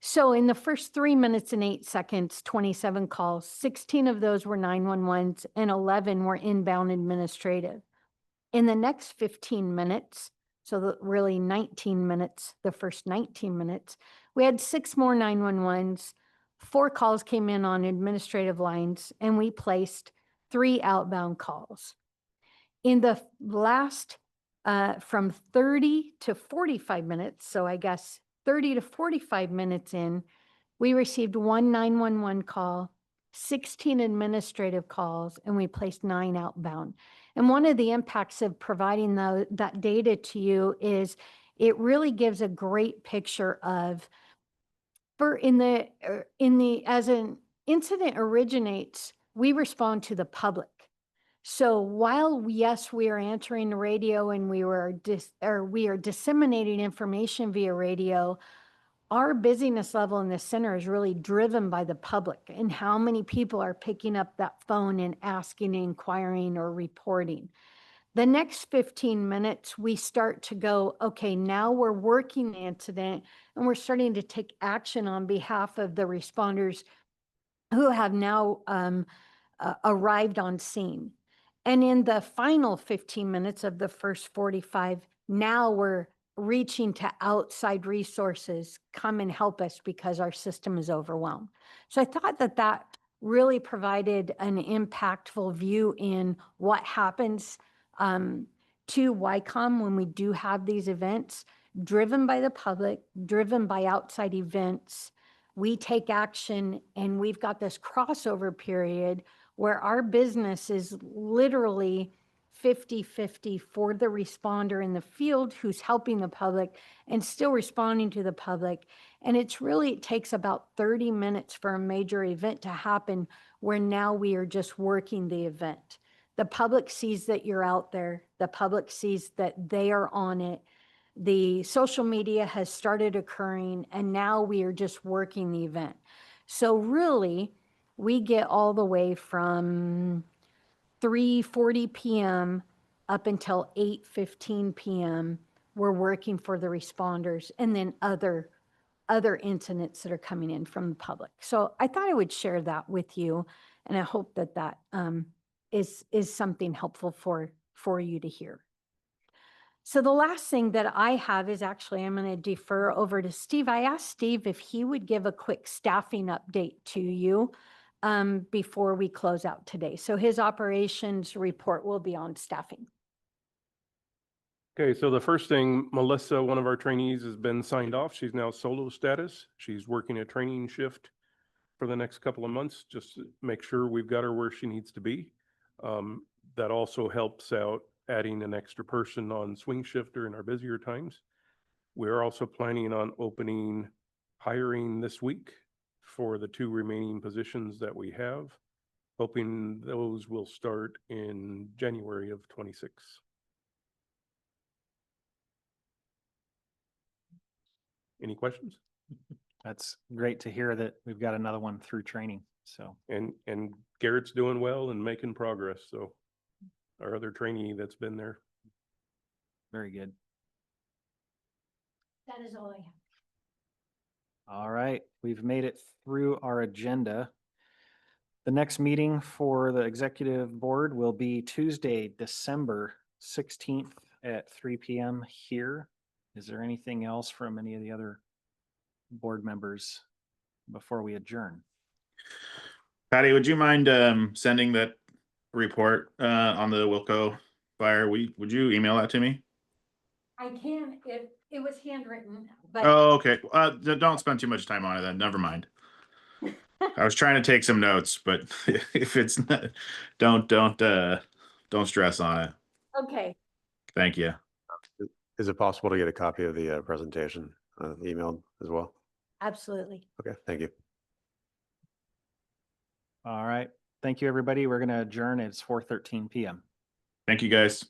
So in the first 3 minutes and 8 seconds, 27 calls, 16 of those were 911s and 11 were inbound administrative. In the next 15 minutes, so really 19 minutes, the first 19 minutes, we had 6 more 911s, 4 calls came in on administrative lines, and we placed 3 outbound calls. In the last, from 30 to 45 minutes, so I guess 30 to 45 minutes in, we received 1 911 call, 16 administrative calls, and we placed 9 outbound. And one of the impacts of providing that data to you is it really gives a great picture of, as an incident originates, we respond to the public. So while, yes, we are answering the radio and we are disseminating information via radio, our busyness level in the center is really driven by the public and how many people are picking up that phone and asking, inquiring, or reporting. The next 15 minutes, we start to go, okay, now we're working the incident and we're starting to take action on behalf of the responders who have now arrived on scene. And in the final 15 minutes of the first 45, now we're reaching to outside resources, come and help us because our system is overwhelmed. So I thought that really provided an impactful view in what happens to YCOM when we do have these events, driven by the public, driven by outside events. We take action, and we've got this crossover period where our business is literally 50-50 for the responder in the field who's helping the public and still responding to the public. And it takes about 30 minutes for a major event to happen where now we are just working the event. The public sees that you're out there. The public sees that they are on it. The social media has started occurring, and now we are just working the event. So really, we get all the way from 3:40 p.m. up until 8:15 p.m. We're working for the responders and then other incidents that are coming in from the public. So I thought I would share that with you, and I hope that is something helpful for you to hear. So the last thing that I have is actually, I'm going to defer over to Steve. I asked Steve if he would give a quick staffing update to you before we close out today. So his operations report will be on staffing. Okay, so the first thing, Melissa, one of our trainees, has been signed off. She's now solo status. She's working a training shift for the next couple of months, just to make sure we've got her where she needs to be. That also helps out adding an extra person on swing shift during our busier times. We're also planning on hiring this week for the 2 remaining positions that we have, hoping those will start in January of 26. Any questions? That's great to hear that we've got another one through training. So, And Garrett's doing well and making progress. So our other trainee that's been there. very good. That is all I have. All right, we've made it through our agenda. The next meeting for the executive board will be Tuesday, December 16th at 3 p.m. here. Is there anything else from any of the other board members before we adjourn? Patty, would you mind sending that report on the Wilco flyer, would you email that to me? I can, it was handwritten, but Oh, okay. Don't spend too much time on it then. Never mind. I was trying to take some notes, but if it's not, don't stress on it. okay. Thank you. Is it possible to get a copy of the presentation emailed as well? Absolutely. Okay, thank you. All right. Thank you, everybody. We're going to adjourn. It's 4:13 PM. Thank you, guys.